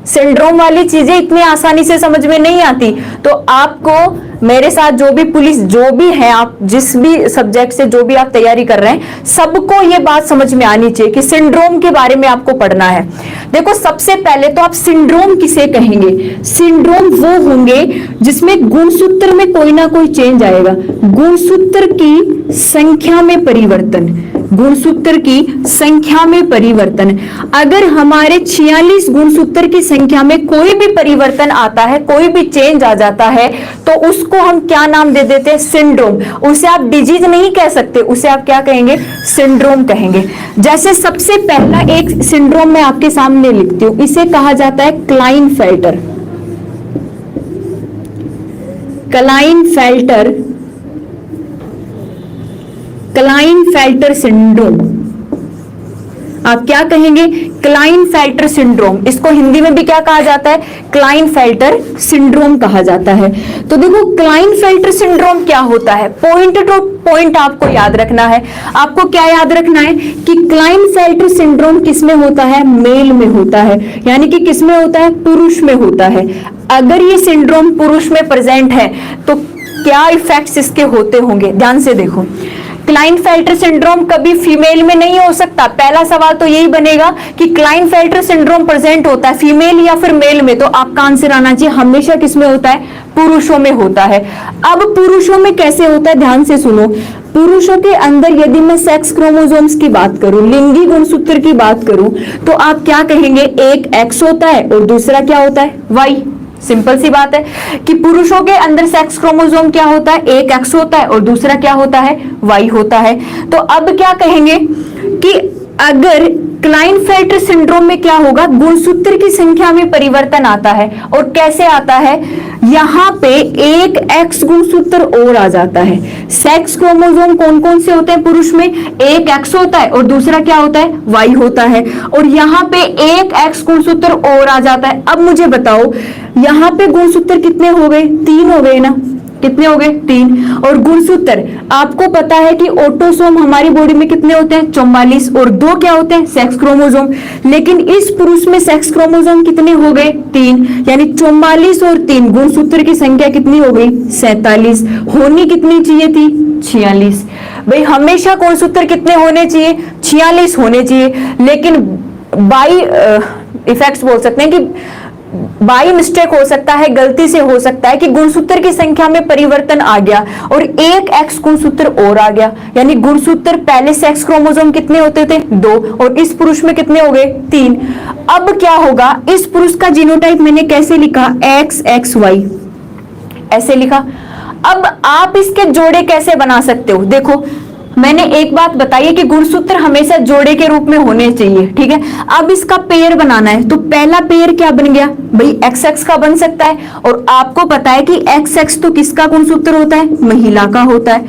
S1: सिंड्रोम वाली चीजें इतनी आसानी से समझ में नहीं आती। तो आपको मेरे साथ जो भी पुलिस, जो भी है, आप जिस भी सब्जेक्ट से जो भी आप तैयारी कर रहे हैं, सबको ये बात समझ में आनी चाहिए कि सिंड्रोम के बारे में आपको पढ़ना है। देखो, सबसे पहले तो आप सिंड्रोम किसे कहेंगे? सिंड्रोम वो होंगे जिसमें गुणसूत्र में कोई ना कोई चेंज आएगा। गुणसूत्र की संख्या में परिवर्तन, गुणसूत्र की संख्या में परिवर्तन। अगर हमारे 46 गुणसूत्र की संख्या में कोई भी परिवर्तन आता है, कोई भी चेंज आ जाता है, तो उसको हम क्या नाम दे देते हैं? सिंड्रोम। उसे आप डिजीज नहीं कह सकते, उसे आप क्या कहेंगे? सिंड्रोम कहेंगे। जैसे सबसे पहला एक सिंड्रोम मैं आपके सामने लिखती हूं, इसे कहा जाता है क्लाइनफेल्टर, क्लाइनफेल्टर, क्लाइनफेल्टर सिंड्रोम। आप क्या कहेंगे? Klinefelter syndrome. इसको हिंदी में भी क्या कहा जाता है? क्लाइनफेल्टर सिंड्रोम कहा जाता है। तो देखो क्लाइनफेल्टर सिंड्रोम क्या होता है, पॉइंट टू पॉइंट आपको याद रखना है। आपको क्या याद रखना है कि क्लाइनफेल्टर सिंड्रोम किसमें होता है? मेल में होता है, यानी कि किसमें होता है? पुरुष में होता है। अगर ये सिंड्रोम पुरुष में प्रेजेंट है तो क्या इफेक्ट्स इसके होते होंगे, ध्यान से देखो। क्लाइनफेल्टर सिंड्रोम कभी फीमेल में नहीं हो सकता। पहला सवाल तो यही बनेगा कि क्लाइनफेल्टर सिंड्रोम प्रेजेंट होता है फीमेल या फिर मेल में, तो आपका आंसर आना चाहिए हमेशा किसमें होता है? पुरुषों में होता है। अब पुरुषों में कैसे होता है, ध्यान से सुनो। पुरुषों के अंदर यदि मैं सेक्स क्रोमोसोम्स की बात करूं, लिंगी गुणसूत्र की बात करूं, तो आप क्या कहेंगे? एक एक्स होता है और दूसरा क्या होता है? वाई। सिंपल सी बात है कि पुरुषों के अंदर सेक्स क्रोमोसोम क्या होता है? एक एक्स होता है और दूसरा क्या होता है? वाई होता है। तो अब क्या कहेंगे कि अगर क्लाइनफेल्टर सिंड्रोम में क्या होगा? गुणसूत्र की संख्या में परिवर्तन आता है। और कैसे आता है? यहां पे एक एक्स गुणसूत्र और आ जाता है। सेक्स क्रोमोसोम कौन कौन से होते हैं पुरुष में? एक एक्स होता है और दूसरा क्या होता है? वाई होता है। और यहाँ पे एक एक्स गुणसूत्र और आ जाता है। अब मुझे बताओ यहाँ पे गुणसूत्र कितने हो गए? 3 हो गए ना? कितने हो गए? 3। और गुणसूत्र आपको पता है कि ऑटोसोम हमारी बॉडी में कितने होते हैं? 44। और 2 क्या होते हैं? Sex chromosome. लेकिन इस पुरुष में सेक्स क्रोमोसोम कितने हो गए? 3। यानी 44 और 3 गुणसूत्र की संख्या कितनी हो गई? 47। होनी कितनी चाहिए थी? 46। भाई हमेशा गुणसूत्र कितने होने चाहिए? 46 होने चाहिए। लेकिन बाई इफेक्ट्स बोल सकते हैं कि बाई मिस्टेक हो सकता है, गलती से हो सकता है कि गुणसूत्र की संख्या में परिवर्तन आ गया और एक एक्स गुणसूत्र और आ गया। यानी गुणसूत्र पहले सेक्स क्रोमोसोम कितने होते थे? 2 और इस पुरुष में कितने हो गए? 3। अब क्या होगा? इस पुरुष का जीनोटाइप मैंने कैसे लिखा? XXY ऐसे लिखा। अब आप इसके जोड़े कैसे बना सकते हो? देखो मैंने एक बात बताई है कि गुणसूत्र हमेशा जोड़े के रूप में होने चाहिए, ठीक है। अब इसका पेयर बनाना है, तो पहला पेयर क्या बन गया भाई? XX का बन सकता है। और आपको पता है कि XX तो किसका गुणसूत्र होता है? महिला का होता है।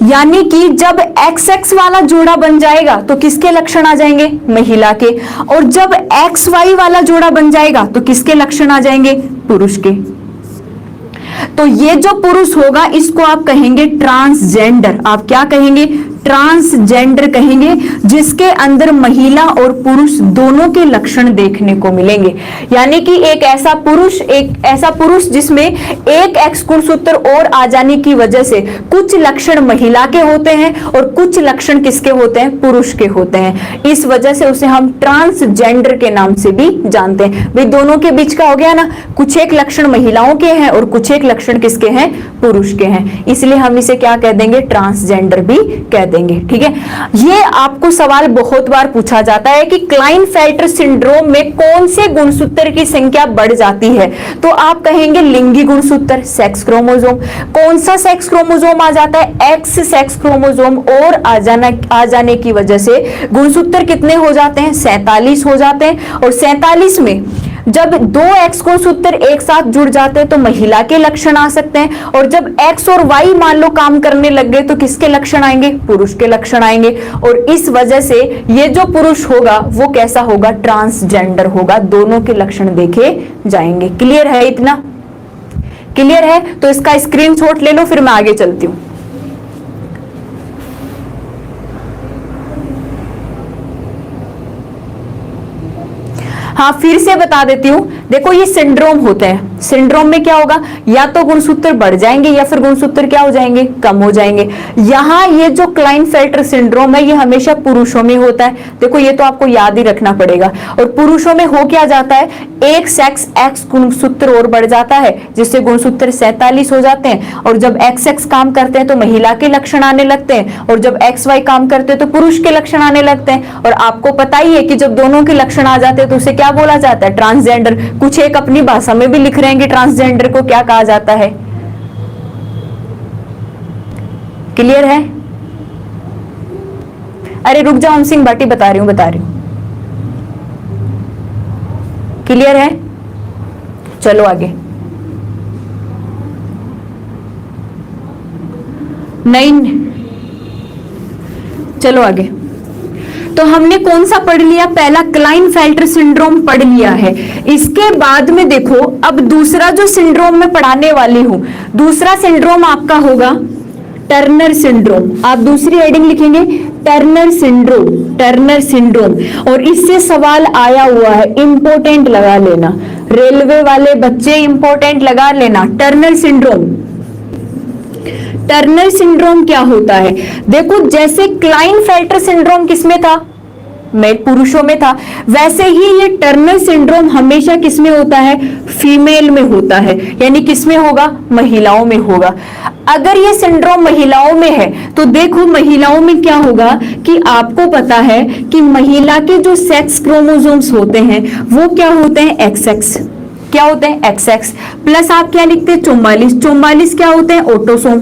S1: यानी कि जब XX वाला जोड़ा बन जाएगा तो किसके लक्षण आ जाएंगे? महिला के। और जब XY वाला जोड़ा बन जाएगा तो किसके लक्षण आ जाएंगे? पुरुष के। तो ये जो पुरुष होगा इसको आप कहेंगे ट्रांसजेंडर। आप क्या कहेंगे? ट्रांसजेंडर कहेंगे, जिसके अंदर महिला और पुरुष दोनों के लक्षण देखने को मिलेंगे। यानी कि एक ऐसा पुरुष जिसमें एक एक्स गुणसूत्र और आ जाने की वजह से कुछ लक्षण महिला के होते हैं और कुछ लक्षण किसके होते हैं? पुरुष के होते हैं। इस वजह से उसे हम ट्रांसजेंडर के नाम से भी जानते हैं। भाई दोनों के बीच का हो गया ना, कुछ एक लक्षण महिलाओं के हैं और कुछ एक लक्षण किसके हैं? पुरुष के हैं। इसलिए हम इसे क्या कह देंगे? ट्रांसजेंडर भी कह देंगे, ठीक है। ये आपको सवाल बहुत बार पूछा जाता है कि क्लाइनफेल्टर सिंड्रोम में कौन से गुणसूत्र की संख्या बढ़ जाती है? तो आप कहेंगे लिंगी गुणसूत्र, सेक्स क्रोमोसोम। कौन सा सेक्स क्रोमोसोम आ जाता है? एक्स सेक्स क्रोमोसोम और आ जाने की वजह से गुणसूत्र कितने हो जाते हैं? 47 हो जाते हैं। और 47 में जब 2 एक्स गुणसूत्र एक साथ जुड़ जाते हैं तो महिला के लक्षण आ सकते हैं। और जब एक्स और वाई मान लो काम करने लग गए तो किसके लक्षण आएंगे? पुरुष के लक्षण आएंगे। और इस वजह से ये जो पुरुष होगा वो कैसा होगा? ट्रांसजेंडर होगा। दोनों के लक्षण देखे जाएंगे। क्लियर है? इतना क्लियर है? तो इसका स्क्रीनशॉट ले लो, फिर मैं आगे चलती हूं। हाँ फिर से बता देती हूं। देखो ये सिंड्रोम होते हैं। सिंड्रोम में क्या होगा? या तो गुणसूत्र बढ़ जाएंगे या फिर गुणसूत्र क्या हो जाएंगे? कम हो जाएंगे। यहाँ ये जो क्लाइनफेल्टर सिंड्रोम है ये हमेशा पुरुषों में होता है। देखो ये तो आपको याद ही रखना पड़ेगा। और पुरुषों में हो क्या जाता है? एक सेक्स एक्स गुणसूत्र और बढ़ जाता है, जिससे गुणसूत्र 47 हो जाते हैं। और जब XX काम करते हैं तो महिला के लक्षण आने लगते हैं। और जब XY काम करते हैं तो पुरुष के लक्षण आने लगते हैं। और आपको पता ही है कि जब दोनों के लक्षण आ जाते हैं तो उसे क्या बोला जाता है? ट्रांसजेंडर। कुछ एक अपनी भाषा में भी लिख रहे हैं कि ट्रांसजेंडर को क्या कहा जाता है। क्लियर है? अरे रुक जाओ, ओम सिंह भाटी बता रही हूं। क्लियर है? चलो आगे। नहीं, चलो आगे। तो हमने कौन सा पढ़ लिया, पहला क्लाइनफेल्टर सिंड्रोम पढ़ लिया है। इसके बाद में देखो अब दूसरा जो सिंड्रोम मैं पढ़ाने वाली हूं, दूसरा सिंड्रोम आपका होगा टर्नर सिंड्रोम। आप दूसरी हेडिंग लिखेंगे टर्नर सिंड्रोम, टर्नर सिंड्रोम। और इससे सवाल आया हुआ है, इंपॉर्टेंट लगा लेना, रेलवे वाले बच्चे इंपॉर्टेंट लगा लेना, टर्नर सिंड्रोम। टर्नर सिंड्रोम क्या होता है, देखो जैसे क्लाइनफेल्टर सिंड्रोम किसमें था, पुरुषों में था, वैसे ही ये टर्नर सिंड्रोम हमेशा किसमें होता है, फीमेल में होता है, यानी किसमें होगा, महिलाओं में होगा। अगर ये सिंड्रोम महिलाओं में है तो देखो महिलाओं में क्या होगा कि आपको पता है कि महिला के जो सेक्स क्रोमोसोम्स होते हैं वो क्या होते हैं, XX। क्या होते हैं, XX प्लस आप क्या लिखते हैं, 44। 44 क्या होते हैं, ऑटोसोम।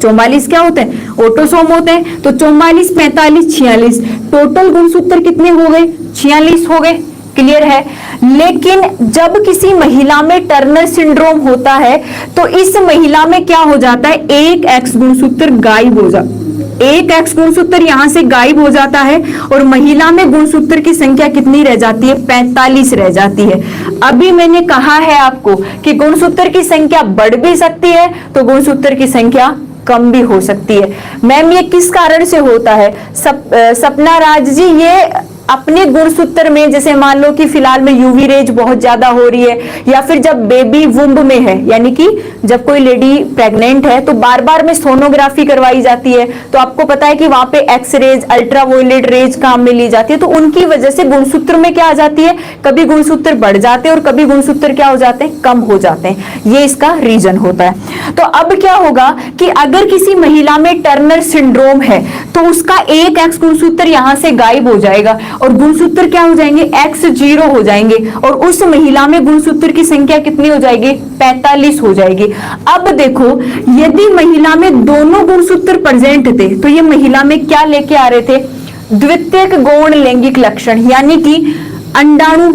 S1: 44 क्या होते हैं, ऑटोसोम होते हैं। तो 44, 45, 46 टोटल गुणसूत्र कितने हो गए, 46 हो गए। क्लियर है। लेकिन जब किसी महिला में टर्नर सिंड्रोम होता है तो इस महिला में क्या हो जाता है, एक एक्स गुणसूत्र गायब हो जाता, एक एक्स गुणसूत्र यहां से गायब हो जाता है और महिला में गुणसूत्र की संख्या कितनी रह जाती है, 45 रह जाती है। अभी मैंने कहा है आपको कि गुणसूत्र की संख्या बढ़ भी सकती है तो गुणसूत्र की संख्या कम भी हो सकती है। मैम ये किस कारण से होता है, सपना राज जी, ये अपने गुणसूत्र में जैसे मान लो कि फिलहाल में यूवी रेज बहुत ज्यादा हो रही है, या फिर जब बेबी वुम्ब में है, यानी कि जब कोई लेडी प्रेग्नेंट है तो बार बार में सोनोग्राफी करवाई जाती है, तो आपको पता है कि वहां पे एक्स रेज, अल्ट्रावायलेट रेज काम में ली जाती है, तो उनकी वजह से गुणसूत्र में क्या आ जाती है, कभी गुणसूत्र बढ़ जाते हैं और कभी गुणसूत्र क्या हो जाते हैं, कम हो जाते हैं। ये इसका रीजन होता है। तो अब क्या होगा कि अगर किसी महिला में टर्नर सिंड्रोम है तो उसका एक एक्स गुणसूत्र यहां से गायब हो जाएगा और गुणसूत्र क्या हो जाएंगे, एक्स 0 हो जाएंगे और उस महिला में गुणसूत्र की संख्या कितनी हो जाएगी, 45 हो जाएगी। अब देखो यदि महिला में दोनों गुणसूत्र प्रेजेंट थे तो ये महिला में क्या लेके आ रहे थे, द्वितीयक गौण लैंगिक लक्षण, यानी कि अंडाणु,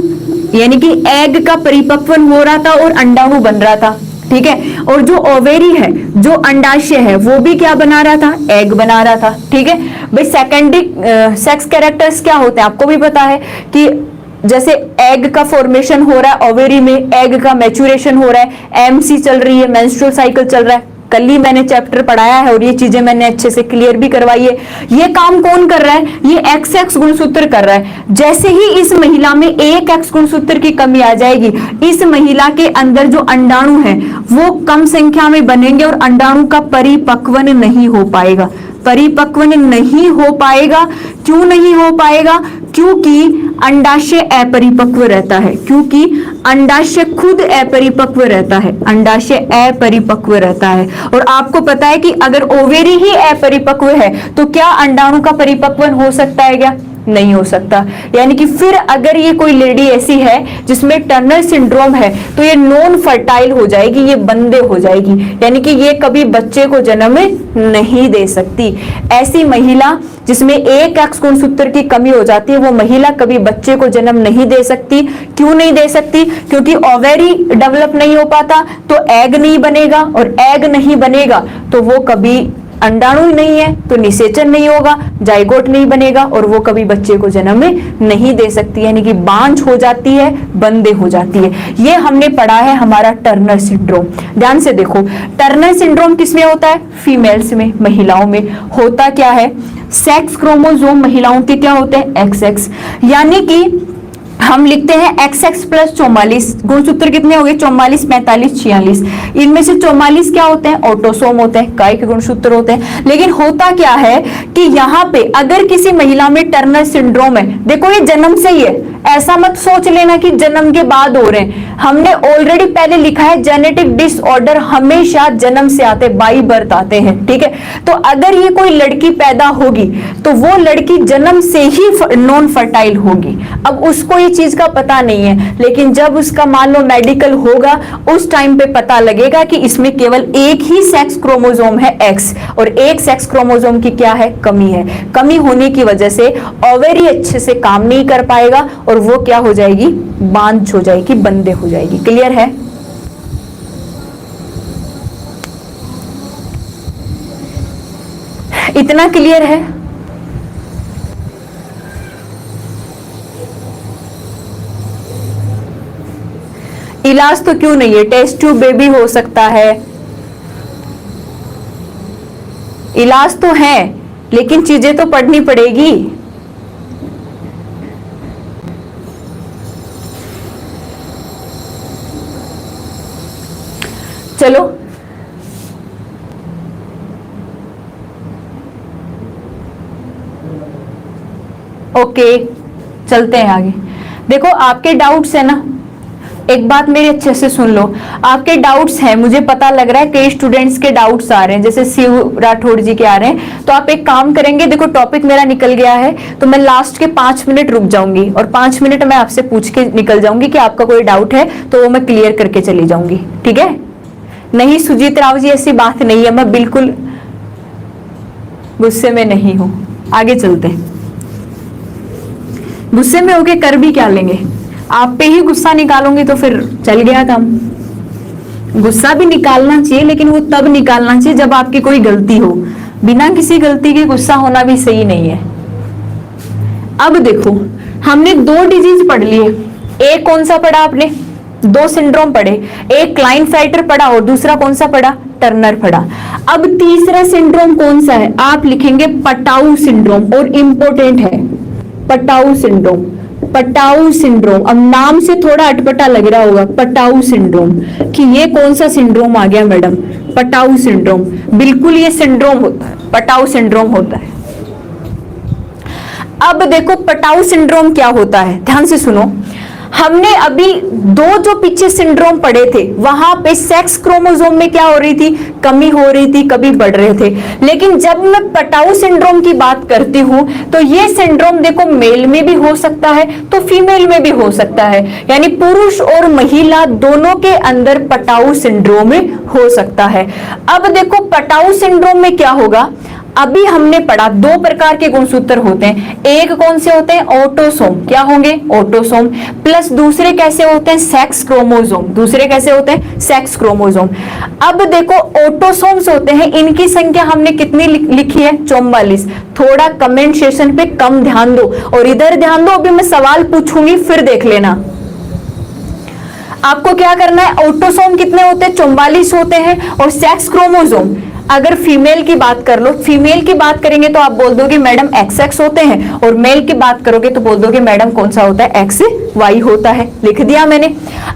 S1: यानी कि एग का परिपक्वन हो रहा था और अंडाणु बन रहा था। ठीक है। और जो ओवेरी है, जो अंडाशय है, वो भी क्या बना रहा था, एग बना रहा था। ठीक है भाई। सेकेंडरी सेक्स कैरेक्टर्स क्या होते हैं आपको भी पता है कि जैसे एग का फॉर्मेशन हो रहा है ओवेरी में, एग का मैच्योरेशन हो रहा है, एमसी चल रही है, मेंस्ट्रुअल साइकिल चल रहा है। कल ही मैंने चैप्टर पढ़ाया है और ये चीजें मैंने अच्छे से क्लियर भी करवाई है। ये काम कौन कर रहा है, ये XX गुणसूत्र कर रहा है। जैसे ही इस महिला में एक एक्स गुणसूत्र की कमी आ जाएगी, इस महिला के अंदर जो अंडाणु है वो कम संख्या में बनेंगे और अंडाणु का परिपक्वन नहीं हो पाएगा। परिपक्वन नहीं हो पाएगा, क्यों नहीं हो पाएगा, क्योंकि अंडाशय अपरिपक्व रहता है, क्योंकि अंडाशय खुद अपरिपक्व रहता है, अंडाशय अपरिपक्व रहता है। और आपको पता है कि अगर ओवेरी ही अपरिपक्व है तो क्या अंडाणु का परिपक्वन हो सकता है, क्या नहीं हो सकता। यानी कि फिर अगर ये कोई लेडी ऐसी है जिसमें टर्नर सिंड्रोम है तो ये नॉन फर्टाइल हो जाएगी, ये बंदे हो जाएगी, यानी कि ये कभी बच्चे को जन्म नहीं दे सकती। ऐसी महिला जिसमें एक एक्स गुणसूत्र की कमी हो जाती है वो महिला कभी बच्चे को जन्म नहीं दे सकती। क्यों नहीं दे सकती, क्योंकि ओवेरी डेवलप नहीं हो पाता तो एग नहीं बनेगा, और एग नहीं बनेगा तो वो कभी अंडाणु नहीं है तो निषेचन नहीं होगा, जाइगोट नहीं बनेगा और वो कभी बच्चे को जन्म नहीं दे सकती, यानी कि बांझ हो जाती है, बंदे हो जाती है। ये हमने पढ़ा है हमारा टर्नर सिंड्रोम। ध्यान से देखो, टर्नर सिंड्रोम किसमें होता है, फीमेल्स में, महिलाओं में। होता क्या है, सेक्स क्रोमोसोम महिलाओं के क्या होते हैं, XX, यानी कि हम लिखते हैं XX प्लस 44। गुणसूत्र कितने हो गए, 44, 45, 46। इनमें से 44 क्या होते हैं, ऑटोसोम होते हैं, कायिक गुणसूत्र होते हैं। लेकिन होता क्या है कि यहाँ पे अगर किसी महिला में टर्नर सिंड्रोम है, देखो ये जन्म से ही है, ऐसा मत सोच लेना कि जन्म के बाद हो रहे हैं। हमने ऑलरेडी पहले लिखा है जेनेटिक डिसऑर्डर हमेशा जन्म से आते, बाई बर्थ आते हैं। ठीक है। तो अगर ये कोई लड़की पैदा होगी तो वो लड़की जन्म से ही नॉन फर्टाइल होगी। अब उसको ये चीज का पता नहीं है, लेकिन जब उसका मान लो मेडिकल होगा उस टाइम पे पता लगेगा कि इसमें केवल एक ही सेक्स क्रोमोसोम है, X, और एक सेक्स क्रोमोसोम की क्या है, कमी है। कमी होने की वजह से ओवेरी अच्छे से काम नहीं कर पाएगा और वो क्या हो जाएगी, बांझ हो जाएगी, बंदे हो जाएगी। क्लियर है। इतना क्लियर है। इलाज तो क्यों नहीं है, टेस्ट ट्यूब बेबी हो सकता है, इलाज तो है, लेकिन चीजें तो पढ़नी पड़ेगी। चलो ओके, चलते हैं आगे। देखो आपके डाउट्स है ना, एक बात मेरी अच्छे से सुन लो, आपके डाउट्स हैं, मुझे पता लग रहा है कई स्टूडेंट्स के डाउट्स आ रहे हैं, जैसे शिव राठौड़ जी के आ रहे हैं। तो आप एक काम करेंगे, देखो टॉपिक मेरा निकल गया है, तो मैं लास्ट के 5 मिनट रुक जाऊंगी और 5 मिनट मैं आपसे पूछ के निकल जाऊंगी कि आपका कोई डाउट है तो वो मैं क्लियर करके चली जाऊंगी, ठीक है? नहीं सुजीत राव जी, ऐसी बात नहीं है, मैं बिल्कुल गुस्से में नहीं हूं। आगे चलते हैं। गुस्से में होके कर भी क्या लेंगे, आप पे ही गुस्सा निकालूंगी तो फिर चल गया काम। गुस्सा भी निकालना चाहिए, लेकिन वो तब निकालना चाहिए जब आपकी कोई गलती हो, बिना किसी गलती के गुस्सा होना भी सही नहीं है। अब देखो हमने 2 डिजीज पढ़ लिए, एक कौन सा पढ़ा आपने, 2 सिंड्रोम पढ़े, एक क्लाइनफेल्टर पढ़ा और दूसरा कौन सा पढ़ा, टर्नर पढ़ा। अब तीसरा सिंड्रोम कौन सा है, आप लिखेंगे पटाऊ सिंड्रोम, और इंपॉर्टेंट है पटाऊ सिंड्रोम। पटाऊ सिंड्रोम, अब नाम से थोड़ा अटपटा लग रहा होगा, पटाऊ सिंड्रोम, कि ये कौन सा सिंड्रोम आ गया मैडम, पटाऊ सिंड्रोम। बिल्कुल ये सिंड्रोम होता है, पटाऊ सिंड्रोम होता है। अब देखो पटाऊ सिंड्रोम क्या होता है, ध्यान से सुनो। हमने अभी 2 जो पीछे सिंड्रोम पढ़े थे, वहां पे सेक्स क्रोमोसोम में क्या हो रही थी, कमी हो रही थी, कभी बढ़ रहे थे। लेकिन जब मैं पटाऊ सिंड्रोम की बात करती हूं तो ये सिंड्रोम देखो मेल में भी हो सकता है तो फीमेल में भी हो सकता है, यानी पुरुष और महिला दोनों के अंदर पटाऊ सिंड्रोम हो सकता है। अब देखो पटाऊ सिंड्रोम में क्या होगा, अभी हमने पढ़ा 2 प्रकार के गुणसूत्र होते हैं, एक कौन से होते हैं, ऑटोसोम, क्या होंगे, ऑटोसोम, प्लस दूसरे कैसे होते हैं, सेक्स क्रोमोसोम, दूसरे कैसे होते हैं, सेक्स क्रोमोसोम। अब देखो ऑटोसोम्स होते हैं, इनकी संख्या हमने कितनी लिखी है, 44। थोड़ा कमेंट सेशन पे कम ध्यान दो और इधर ध्यान दो, अभी मैं सवाल पूछूंगी फिर देख लेना। आपको क्या करना है, ऑटोसोम कितने होते हैं, 44 होते हैं, और सेक्स क्रोमोसोम अगर फीमेल की बात कर लो, फीमेल की बात करेंगे तो आप बोल दोगे मैडम XX होते हैं, और मेल की बात करोगे तो बोल दोगे मैडम कौन सा होता है, XY होता है। लिख दिया मैंने।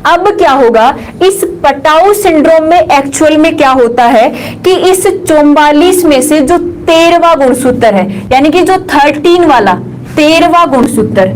S1: अब क्या होगा, इस पटाऊ सिंड्रोम में एक्चुअल में क्या होता है कि इस 44 में से जो 13वां गुणसूत्र है, यानी कि जो 13 वाला 13वां गुणसूत्र,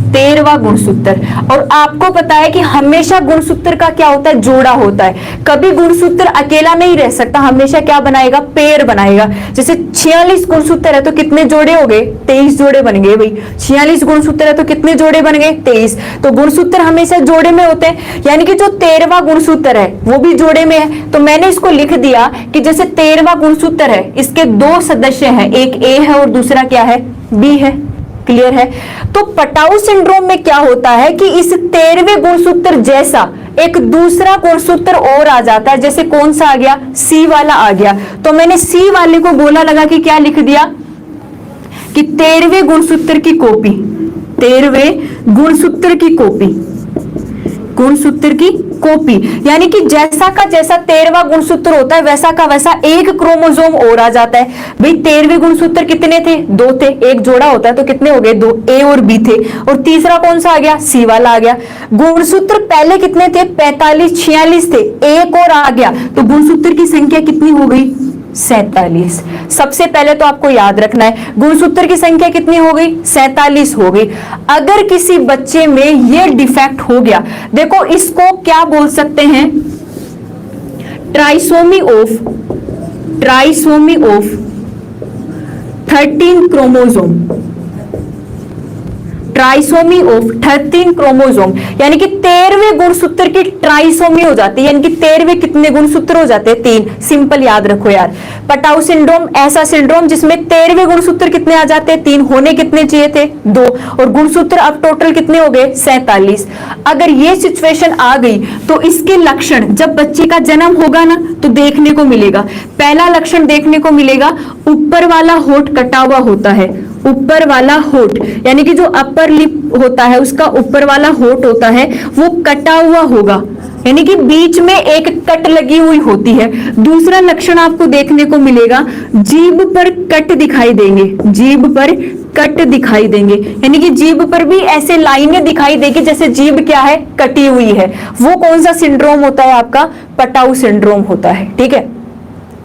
S1: 13वां गुणसूत्र, और आपको पता है कि हमेशा गुणसूत्र का क्या होता है, जोड़ा होता है। कभी गुणसूत्र अकेला नहीं रह सकता, हमेशा क्या बनाएगा, पेयर बनाएगा। जैसे 46 गुणसूत्र है तो कितने जोड़े हो गए, 23 जोड़े बन गए भाई। 46 गुणसूत्र है तो कितने जोड़े बन गए, 23। तो गुणसूत्र हमेशा जोड़े में होते हैं, यानी कि जो 13वां गुणसूत्र है वो भी जोड़े में है। तो मैंने इसको लिख दिया कि जैसे 13वां गुणसूत्र है, इसके 2 सदस्य हैं, एक A है और दूसरा क्या है, B है। क्लियर है? तो पटाऊ सिंड्रोम में क्या होता है कि इस 13वें गुणसूत्र जैसा एक दूसरा गुणसूत्र और आ जाता है, जैसे कौन सा आ गया, C वाला आ गया। तो मैंने C वाले को गोला लगा के क्या लिख दिया कि 13वें गुणसूत्र की कॉपी, 13वें गुणसूत्र की कॉपी, गुणसूत्र की कॉपी, यानी कि जैसा का जैसा 13वां गुणसूत्र होता है वैसा का वैसा एक क्रोमोसोम और आ जाता है। भाई 13वें गुणसूत्र कितने थे, 2 थे, एक जोड़ा होता है तो कितने हो गए, 2, A और B थे, और तीसरा कौन सा आ गया, C वाला आ गया। गुणसूत्र पहले कितने थे, 45 46 थे, एक और आ गया तो गुणसूत्र की संख्या कितनी हो गई, 47। सबसे पहले तो आपको याद रखना है गुणसूत्र की संख्या कितनी हो गई, 47 हो गई। अगर किसी बच्चे में ये डिफेक्ट हो गया, देखो इसको क्या बोल सकते हैं, trisomy of 13 chromosome, trisomy of 13 chromosome, यानी कि 13वें गुणसूत्र की ट्राइसोमी हो जाती है, यानी कि 13वें कितने गुणसूत्र हो जाते हैं, 3। सिंपल याद रखो यार, पटाऊ सिंड्रोम ऐसा सिंड्रोम जिसमें 13वें गुणसूत्र कितने आ जाते हैं, 3, होने कितने चाहिए थे, 2, और गुणसूत्र अब टोटल कितने हो गए, 47। अगर ये सिचुएशन आ गई तो इसके लक्षण जब बच्चे का जन्म होगा ना तो देखने को मिलेगा। पहला लक्षण देखने को मिलेगा, ऊपर वाला होठ कटा हुआ होता है, ऊपर वाला होठ, यानी कि जो अपर लिप होता है उसका ऊपर वाला होठ होता है वो कटा हुआ होगा, यानी कि बीच में एक कट लगी हुई होती है। दूसरा लक्षण आपको देखने को मिलेगा, जीभ पर कट दिखाई देंगे, जीभ पर कट दिखाई देंगे, यानी कि जीभ पर भी ऐसे लाइनें दिखाई देगी जैसे जीभ क्या है, कटी हुई है। वो कौन सा सिंड्रोम होता है आपका, पटाऊ सिंड्रोम होता है। ठीक है,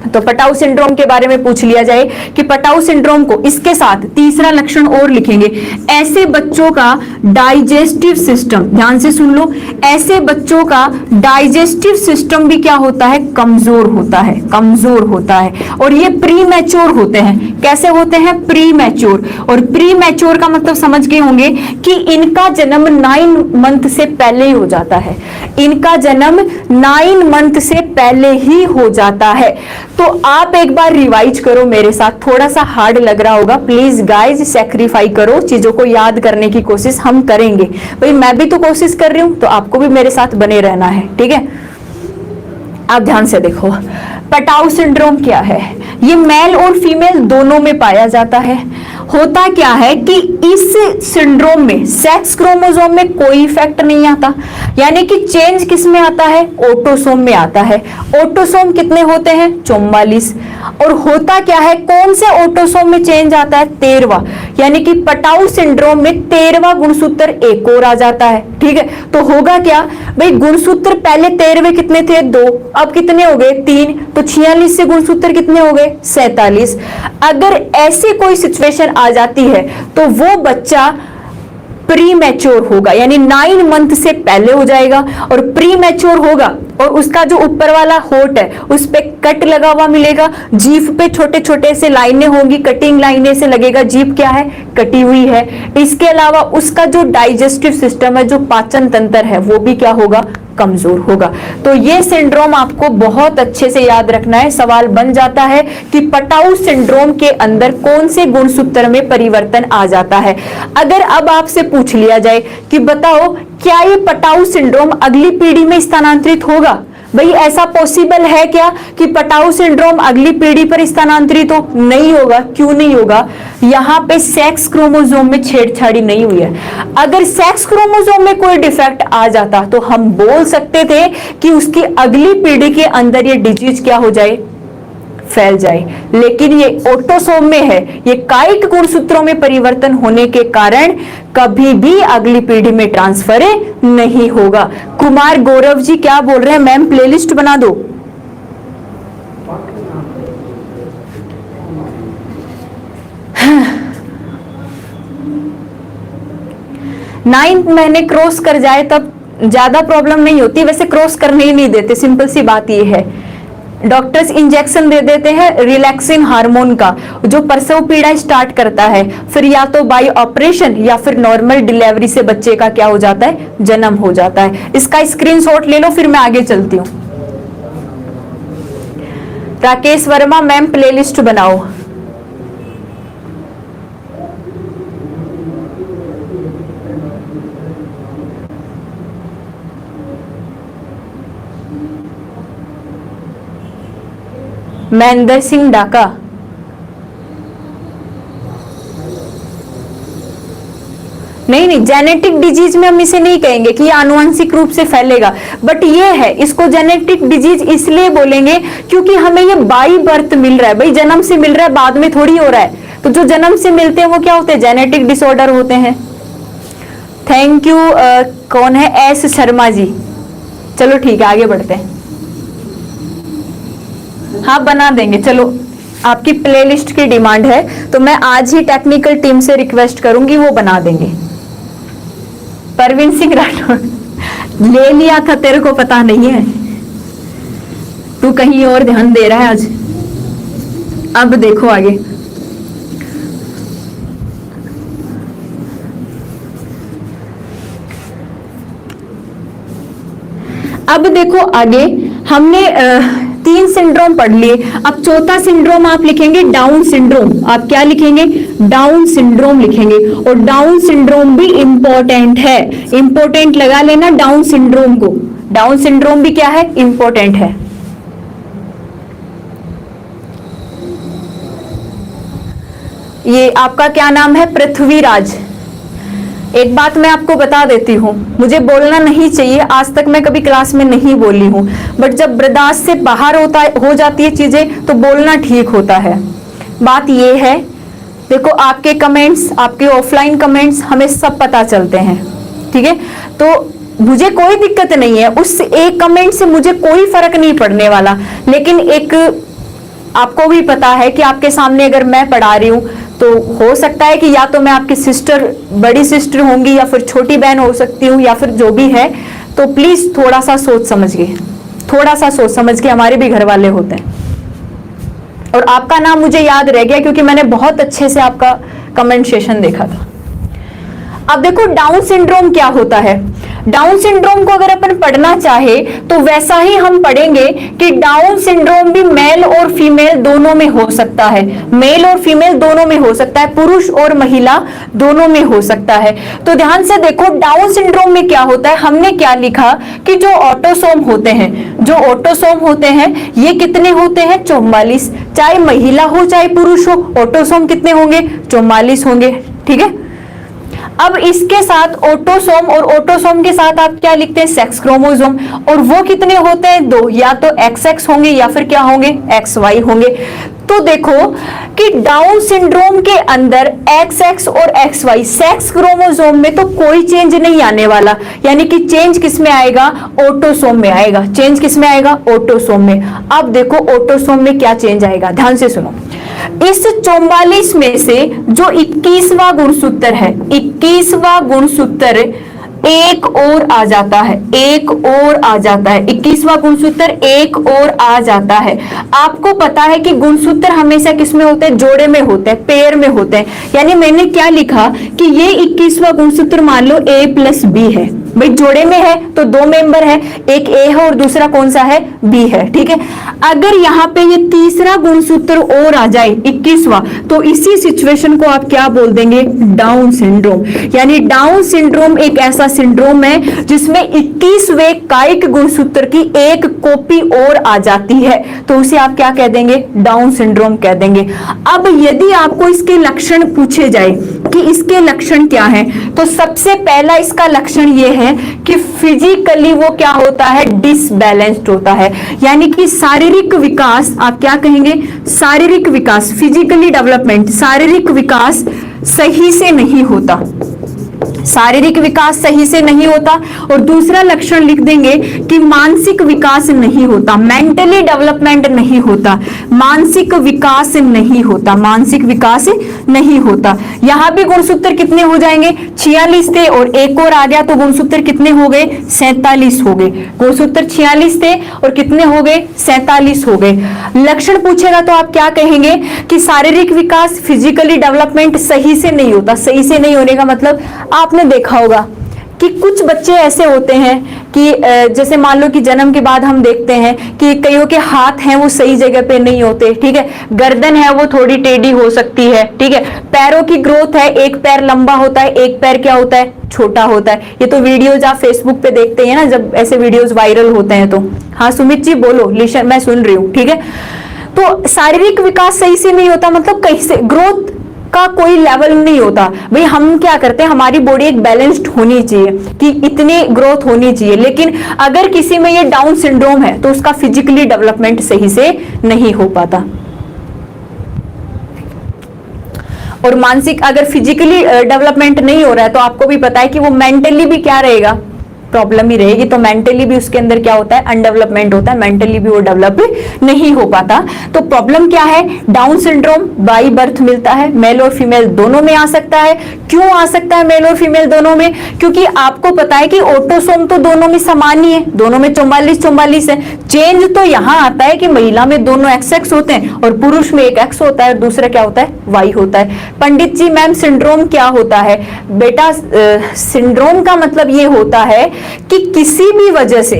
S1: तो पटाऊ सिंड्रोम के बारे में पूछ लिया जाए कि पटाऊ सिंड्रोम को इसके साथ तीसरा लक्षण और लिखेंगे, ऐसे बच्चों का डाइजेस्टिव सिस्टम, ध्यान से सुन लो, ऐसे बच्चों का डाइजेस्टिव सिस्टम भी क्या होता है, कमजोर होता है, कमजोर होता है। और ये प्री मैच्योर होते हैं। कैसे होते हैं, प्री मैच्योर। और प्री मैच्योर का मतलब समझ गए होंगे कि इनका जन्म 9 मंथ से पहले ही हो जाता है, इनका जन्म 9 मंथ से पहले ही हो जाता है। तो आप एक बार रिवाइज करो मेरे साथ, थोड़ा सा हार्ड लग रहा होगा, प्लीज गाइज सैक्रिफाई करो, चीजों को याद करने की कोशिश हम करेंगे। भाई मैं भी तो कोशिश कर रही हूं, तो आपको भी मेरे साथ बने रहना है। ठीक है, आप ध्यान से देखो, पटाऊ सिंड्रोम क्या है, ये मेल और फीमेल दोनों में पाया जाता है। होता क्या है कि इस सिंड्रोम में सेक्स क्रोमोसोम में कोई इफेक्ट नहीं आता, यानी कि चेंज किस में आता है, ऑटोसोम में आता है। ऑटोसोम कितने होते हैं, 44। और होता क्या है, कौन से ऑटोसोम में चेंज आता है, 13वां, यानी कि पटाऊ सिंड्रोम में 13वां गुणसूत्र एक और आ जाता है। ठीक है, तो होगा क्या भाई, गुणसूत्र पहले 13वें कितने थे, 2, अब कितने हो गए, 3, तो 46 से गुणसूत्र कितने हो गए, 47। अगर ऐसी कोई सिचुएशन आ जाती है तो वो बच्चा प्री मैच्योर होगा, यानी 9 मंथ से पहले हो जाएगा और प्री मैच्योर होगा। और उसका जो ऊपर वाला होठ है उस पे कट लगा हुआ मिलेगा, जीभ पे छोटे छोटे से लाइनें होंगी, कटिंग लाइनें से लगेगा, जीभ क्या है, कटी हुई है। इसके अलावा उसका जो डाइजेस्टिव सिस्टम है, जो पाचन तंत्र है, वो भी क्या होगा, कमजोर होगा। तो ये सिंड्रोम आपको बहुत अच्छे से याद रखना है। सवाल बन जाता है कि पटाऊ सिंड्रोम के अंदर कौन से गुणसूत्र में परिवर्तन आ जाता है। अगर अब आपसे पूछ लिया जाए कि बताओ क्या ये पटाऊ सिंड्रोम अगली पीढ़ी में स्थानांतरित होगा, भाई ऐसा पॉसिबल है क्या कि पटाऊ सिंड्रोम अगली पीढ़ी पर स्थानांतरित हो, नहीं होगा। क्यों नहीं होगा, यहाँ पे सेक्स क्रोमोसोम में छेड़छाड़ी नहीं हुई है। अगर सेक्स क्रोमोसोम में कोई डिफेक्ट आ जाता तो हम बोल सकते थे कि उसकी अगली पीढ़ी के अंदर ये डिजीज क्या हो जाए, फैल जाए। लेकिन ये ऑटोसोम में है, ये कायिक गुणसूत्रों में परिवर्तन होने के कारण कभी भी अगली पीढ़ी में ट्रांसफर नहीं होगा। कुमार गौरव जी क्या बोल रहे हैं, मैम प्लेलिस्ट बना दो। नाइन्थ महीने क्रॉस कर जाए तब ज्यादा प्रॉब्लम नहीं होती, वैसे क्रॉस करने ही नहीं देते, सिंपल सी बात ये है। डॉक्टर्स इंजेक्शन दे देते हैं रिलैक्सिन हार्मोन का, जो प्रसव पीड़ा स्टार्ट करता है, फिर या तो बाय ऑपरेशन या फिर नॉर्मल डिलीवरी से बच्चे का क्या हो जाता है, जन्म हो जाता है। इसका स्क्रीनशॉट ले लो, फिर मैं आगे चलती हूँ। राकेश वर्मा मैम प्लेलिस्ट बनाओ। महेंद्र सिंह डाका, नहीं, जेनेटिक डिजीज में हम इसे नहीं कहेंगे कि ये आनुवंशिक रूप से फैलेगा, बट ये है, इसको जेनेटिक डिजीज इसलिए बोलेंगे क्योंकि हमें ये बाई बर्थ मिल रहा है। भाई जन्म से मिल रहा है, बाद में थोड़ी हो रहा है। तो जो जन्म से मिलते हैं वो क्या होते हैं, जेनेटिक डिसऑर्डर होते हैं। Thank you. कौन है, एस शर्मा जी। चलो ठीक है, आगे बढ़ते हैं। हाँ बना देंगे, चलो आपकी प्लेलिस्ट की डिमांड है तो मैं आज ही टेक्निकल टीम से रिक्वेस्ट करूंगी, वो बना देंगे। परवीन सिंह राठौड़, ले लिया था, तेरे को पता नहीं है, तू कहीं और ध्यान दे रहा है आज। अब देखो आगे, अब देखो आगे, हमने 3 सिंड्रोम पढ़ लिए। अब चौथा सिंड्रोम आप लिखेंगे डाउन सिंड्रोम। आप क्या लिखेंगे, डाउन सिंड्रोम लिखेंगे। और डाउन सिंड्रोम भी इंपॉर्टेंट है, इंपॉर्टेंट लगा लेना डाउन सिंड्रोम को। डाउन सिंड्रोम भी क्या है, इंपॉर्टेंट है। ये आपका क्या नाम है, पृथ्वीराज। एक बात मैं आपको बता देती हूँ, मुझे बोलना नहीं चाहिए, आज तक मैं कभी क्लास में नहीं बोली हूँ, बट जब बर्दाश्त से बाहर हो जाती है चीजें तो बोलना ठीक होता है। बात ये है, देखो आपके कमेंट्स, आपके ऑफलाइन कमेंट्स हमें सब पता चलते हैं, ठीक है, तो मुझे कोई दिक्कत नहीं है, उस एक कमेंट से मुझे कोई फर्क नहीं पड़ने वाला। लेकिन एक आपको भी पता है कि आपके सामने अगर मैं पढ़ा रही हूँ तो हो सकता है कि या तो मैं आपकी सिस्टर, बड़ी सिस्टर होंगी, या फिर छोटी बहन हो सकती हूँ, या फिर जो भी है, तो प्लीज थोड़ा सा सोच समझ के, थोड़ा सा सोच समझ के, हमारे भी घर वाले होते हैं। और आपका नाम मुझे याद रह गया क्योंकि मैंने बहुत अच्छे से आपका कमेंट सेशन देखा था। अब देखो डाउन सिंड्रोम क्या होता है। डाउन सिंड्रोम को अगर अपन पढ़ना चाहे तो वैसा ही हम पढ़ेंगे कि डाउन सिंड्रोम भी मेल और फीमेल दोनों में हो सकता है, मेल और फीमेल दोनों में हो सकता है, पुरुष और महिला दोनों में हो सकता है। तो ध्यान से देखो डाउन सिंड्रोम में क्या होता है, हमने क्या लिखा कि जो ऑटोसोम होते हैं, जो ऑटोसोम होते हैं ये कितने होते हैं, 44, चाहे महिला हो चाहे पुरुष हो, ऑटोसोम कितने होंगे, 44 होंगे, ठीक है। अब इसके साथ ऑटोसोम, और ऑटोसोम के साथ आप क्या लिखते हैं, सेक्स क्रोमोसोम, और वो कितने होते हैं, 2, या तो XX होंगे या फिर क्या होंगे, XY होंगे। तो देखो कि डाउन सिंड्रोम के अंदर XX और XY सेक्स क्रोमोसोम में तो कोई चेंज नहीं आने वाला, यानी कि चेंज किस में आएगा, ऑटोसोम में आएगा, चेंज किस में आएगा, ऑटोसोम में। अब देखो ऑटोसोम में क्या चेंज आएगा, ध्यान से सुनो। इस 44 में से जो 21वां गुणसूत्र है, 21वां गुणसूत्र एक और आ जाता है, एक और आ जाता है, 21वां गुणसूत्र एक और आ जाता है। आपको पता है कि गुणसूत्र हमेशा किसमें होते हैं, जोड़े में होते हैं, पेयर में होते हैं। यानी मैंने क्या लिखा कि ये 21वां गुणसूत्र मान लो A+B है, भाई जोड़े में है तो 2 मेंबर है, एक A है और दूसरा कौन सा है, B है, ठीक है। अगर यहाँ पे ये तीसरा गुणसूत्र और आ जाए 21वां, तो इसी सिचुएशन को आप क्या बोल देंगे, डाउन सिंड्रोम। यानी डाउन सिंड्रोम एक ऐसा सिंड्रोम है जिसमें 21वें कायिक गुणसूत्र की एक कॉपी और आ जाती है, तो उसे आप क्या कह देंगे, डाउन सिंड्रोम कह देंगे। अब यदि आपको इसके लक्षण पूछे जाए कि इसके लक्षण क्या हैं, तो सबसे पहला इसका लक्षण ये है कि फिजिकली वो क्या होता है, डिसबैलेंस्ड होता है। यानी कि शारीरिक विकास, आप क्या कहेंगे, शारीरिक विकास, फिजिकली डेवलपमेंट, शारीरिक विकास सही से नहीं होता, शारीरिक विकास सही से नहीं होता। और दूसरा लक्षण लिख देंगे कि मानसिक विकास नहीं होता, मेंटली डेवलपमेंट नहीं होता, मानसिक विकास नहीं होता, मानसिक विकास नहीं होता। यहां भी गुणसूत्र कितने हो जाएंगे, 46 थे और एक और आ गया तो गुणसूत्र कितने हो गए, 47 हो गए। गुणसूत्र 46 थे और कितने हो गए, 47 हो गए। लक्षण पूछेगा तो आप क्या कहेंगे कि शारीरिक विकास, फिजिकली डेवलपमेंट सही से नहीं होता। सही से नहीं होने का मतलब आपने देखा होगा कि कुछ बच्चे ऐसे होते हैं कि जैसे मान लो कि जन्म के बाद हम देखते हैं कि कईयों के हाथ हैं वो सही जगह पे नहीं होते, ठीक है, गर्दन है वो थोड़ी टेढ़ी हो सकती है, ठीक है, पैरों की ग्रोथ है, एक पैर लंबा होता है, एक पैर क्या होता है, छोटा होता है। ये तो वीडियोज आप फेसबुक पे देखते हैं ना, जब ऐसे वीडियोज वायरल होते हैं तो। हाँ सुमित जी बोलो, लिशन मैं सुन रही हूँ, ठीक है। तो शारीरिक विकास सही से नहीं होता मतलब कहीं से ग्रोथ का कोई लेवल नहीं होता। भाई हम क्या करते हैं, हमारी बॉडी एक बैलेंस्ड होनी चाहिए कि इतनी ग्रोथ होनी चाहिए, लेकिन अगर किसी में ये डाउन सिंड्रोम है तो उसका फिजिकली डेवलपमेंट सही से नहीं हो पाता। और मानसिक, अगर फिजिकली डेवलपमेंट नहीं हो रहा है तो आपको भी पता है कि वो मेंटली भी क्या रहेगा, प्रॉब्लम ही रहेगी। तो मेंटली भी उसके अंदर क्या होता है, अनडेवलपमेंट होता है, मेंटली भी वो डेवलप नहीं हो पाता। तो प्रॉब्लम क्या है, डाउन सिंड्रोम बाई बर्थ मिलता है, मेल और फीमेल दोनों में आ सकता है। क्यों आ सकता है मेल और फीमेल दोनों में, क्योंकि आपको पता है कि ऑटोसोम तो दोनों में समान ही है, दोनों में 44 है। चेंज तो यहाँ आता है कि महिला में दोनों XX होते हैं और पुरुष में एक X होता है और दूसरा क्या होता है, Y होता है। पंडित जी मैम सिंड्रोम क्या होता है, बेटा सिंड्रोम का मतलब ये होता है कि किसी भी वजह से,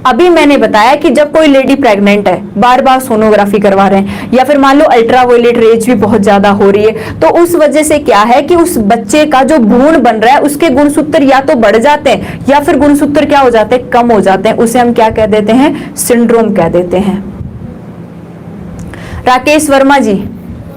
S1: अभी मैंने बताया कि जब कोई लेडी प्रेग्नेंट है, बार बार सोनोग्राफी करवा रहे हैं, या फिर मान लो अल्ट्रावायलेट रेज भी बहुत ज्यादा हो रही है, तो उस वजह से क्या है कि उस बच्चे का जो भ्रूण बन रहा है उसके गुणसूत्र या तो बढ़ जाते हैं या फिर गुणसूत्र क्या हो जाते हैं, कम हो जाते हैं। उसे हम क्या कह देते हैं, सिंड्रोम कह देते हैं। राकेश वर्मा जी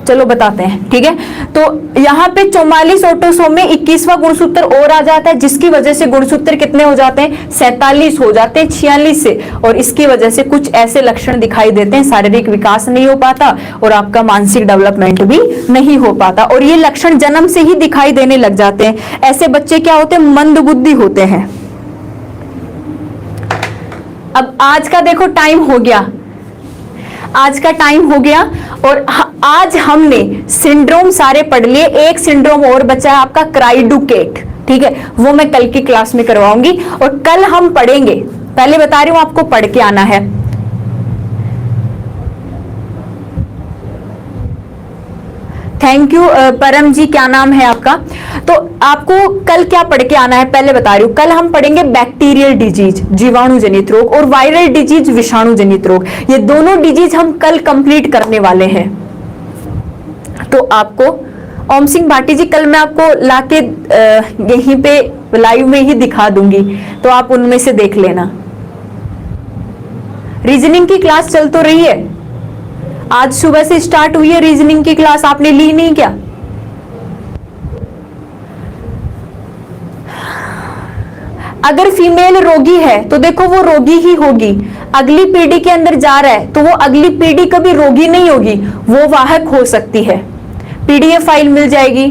S1: चलो बताते हैं, ठीक है। तो यहाँ पे 44 ऑटोसोम में 21वां गुणसूत्र और आ जाता है, जिसकी वजह से गुणसूत्र कितने हो जाते हैं, 47 हो जाते हैं 46 से, और इसकी वजह से कुछ ऐसे लक्षण दिखाई देते हैं, शारीरिक विकास नहीं हो पाता और आपका मानसिक डेवलपमेंट भी नहीं हो पाता, और ये लक्षण जन्म से ही दिखाई देने लग जाते हैं। ऐसे बच्चे क्या होते हैं, मंदबुद्धि होते हैं। अब आज का देखो टाइम हो गया, आज का टाइम हो गया, और आज हमने सिंड्रोम सारे पढ़ लिए। एक सिंड्रोम और बचा है आपका, क्राइडुकेट, ठीक है, वो मैं कल की क्लास में करवाऊंगी, और कल हम पढ़ेंगे, पहले बता रही हूं आपको पढ़ के आना है। थैंक यू परम जी, क्या नाम है आपका। तो आपको कल क्या पढ़ के आना है पहले बता रही हूं। कल हम पढ़ेंगे बैक्टीरियल डिजीज, जीवाणु जनित रोग, और वायरल डिजीज, विषाणु जनित रोग। ये दोनों डिजीज हम कल कंप्लीट करने वाले हैं। तो आपको ओम सिंह भाटी जी, कल मैं आपको लाके यहीं पे लाइव में ही दिखा दूंगी, तो आप उनमें से देख लेना। रीजनिंग की क्लास चल तो रही है, आज सुबह से स्टार्ट हुई है रीजनिंग की क्लास, आपने ली नहीं क्या? अगर फीमेल रोगी है तो देखो वो रोगी ही होगी, अगली पीढ़ी के अंदर जा रहा है तो वो अगली पीढ़ी कभी रोगी नहीं होगी, वो वाहक हो सकती है। पीडीएफ फाइल मिल जाएगी,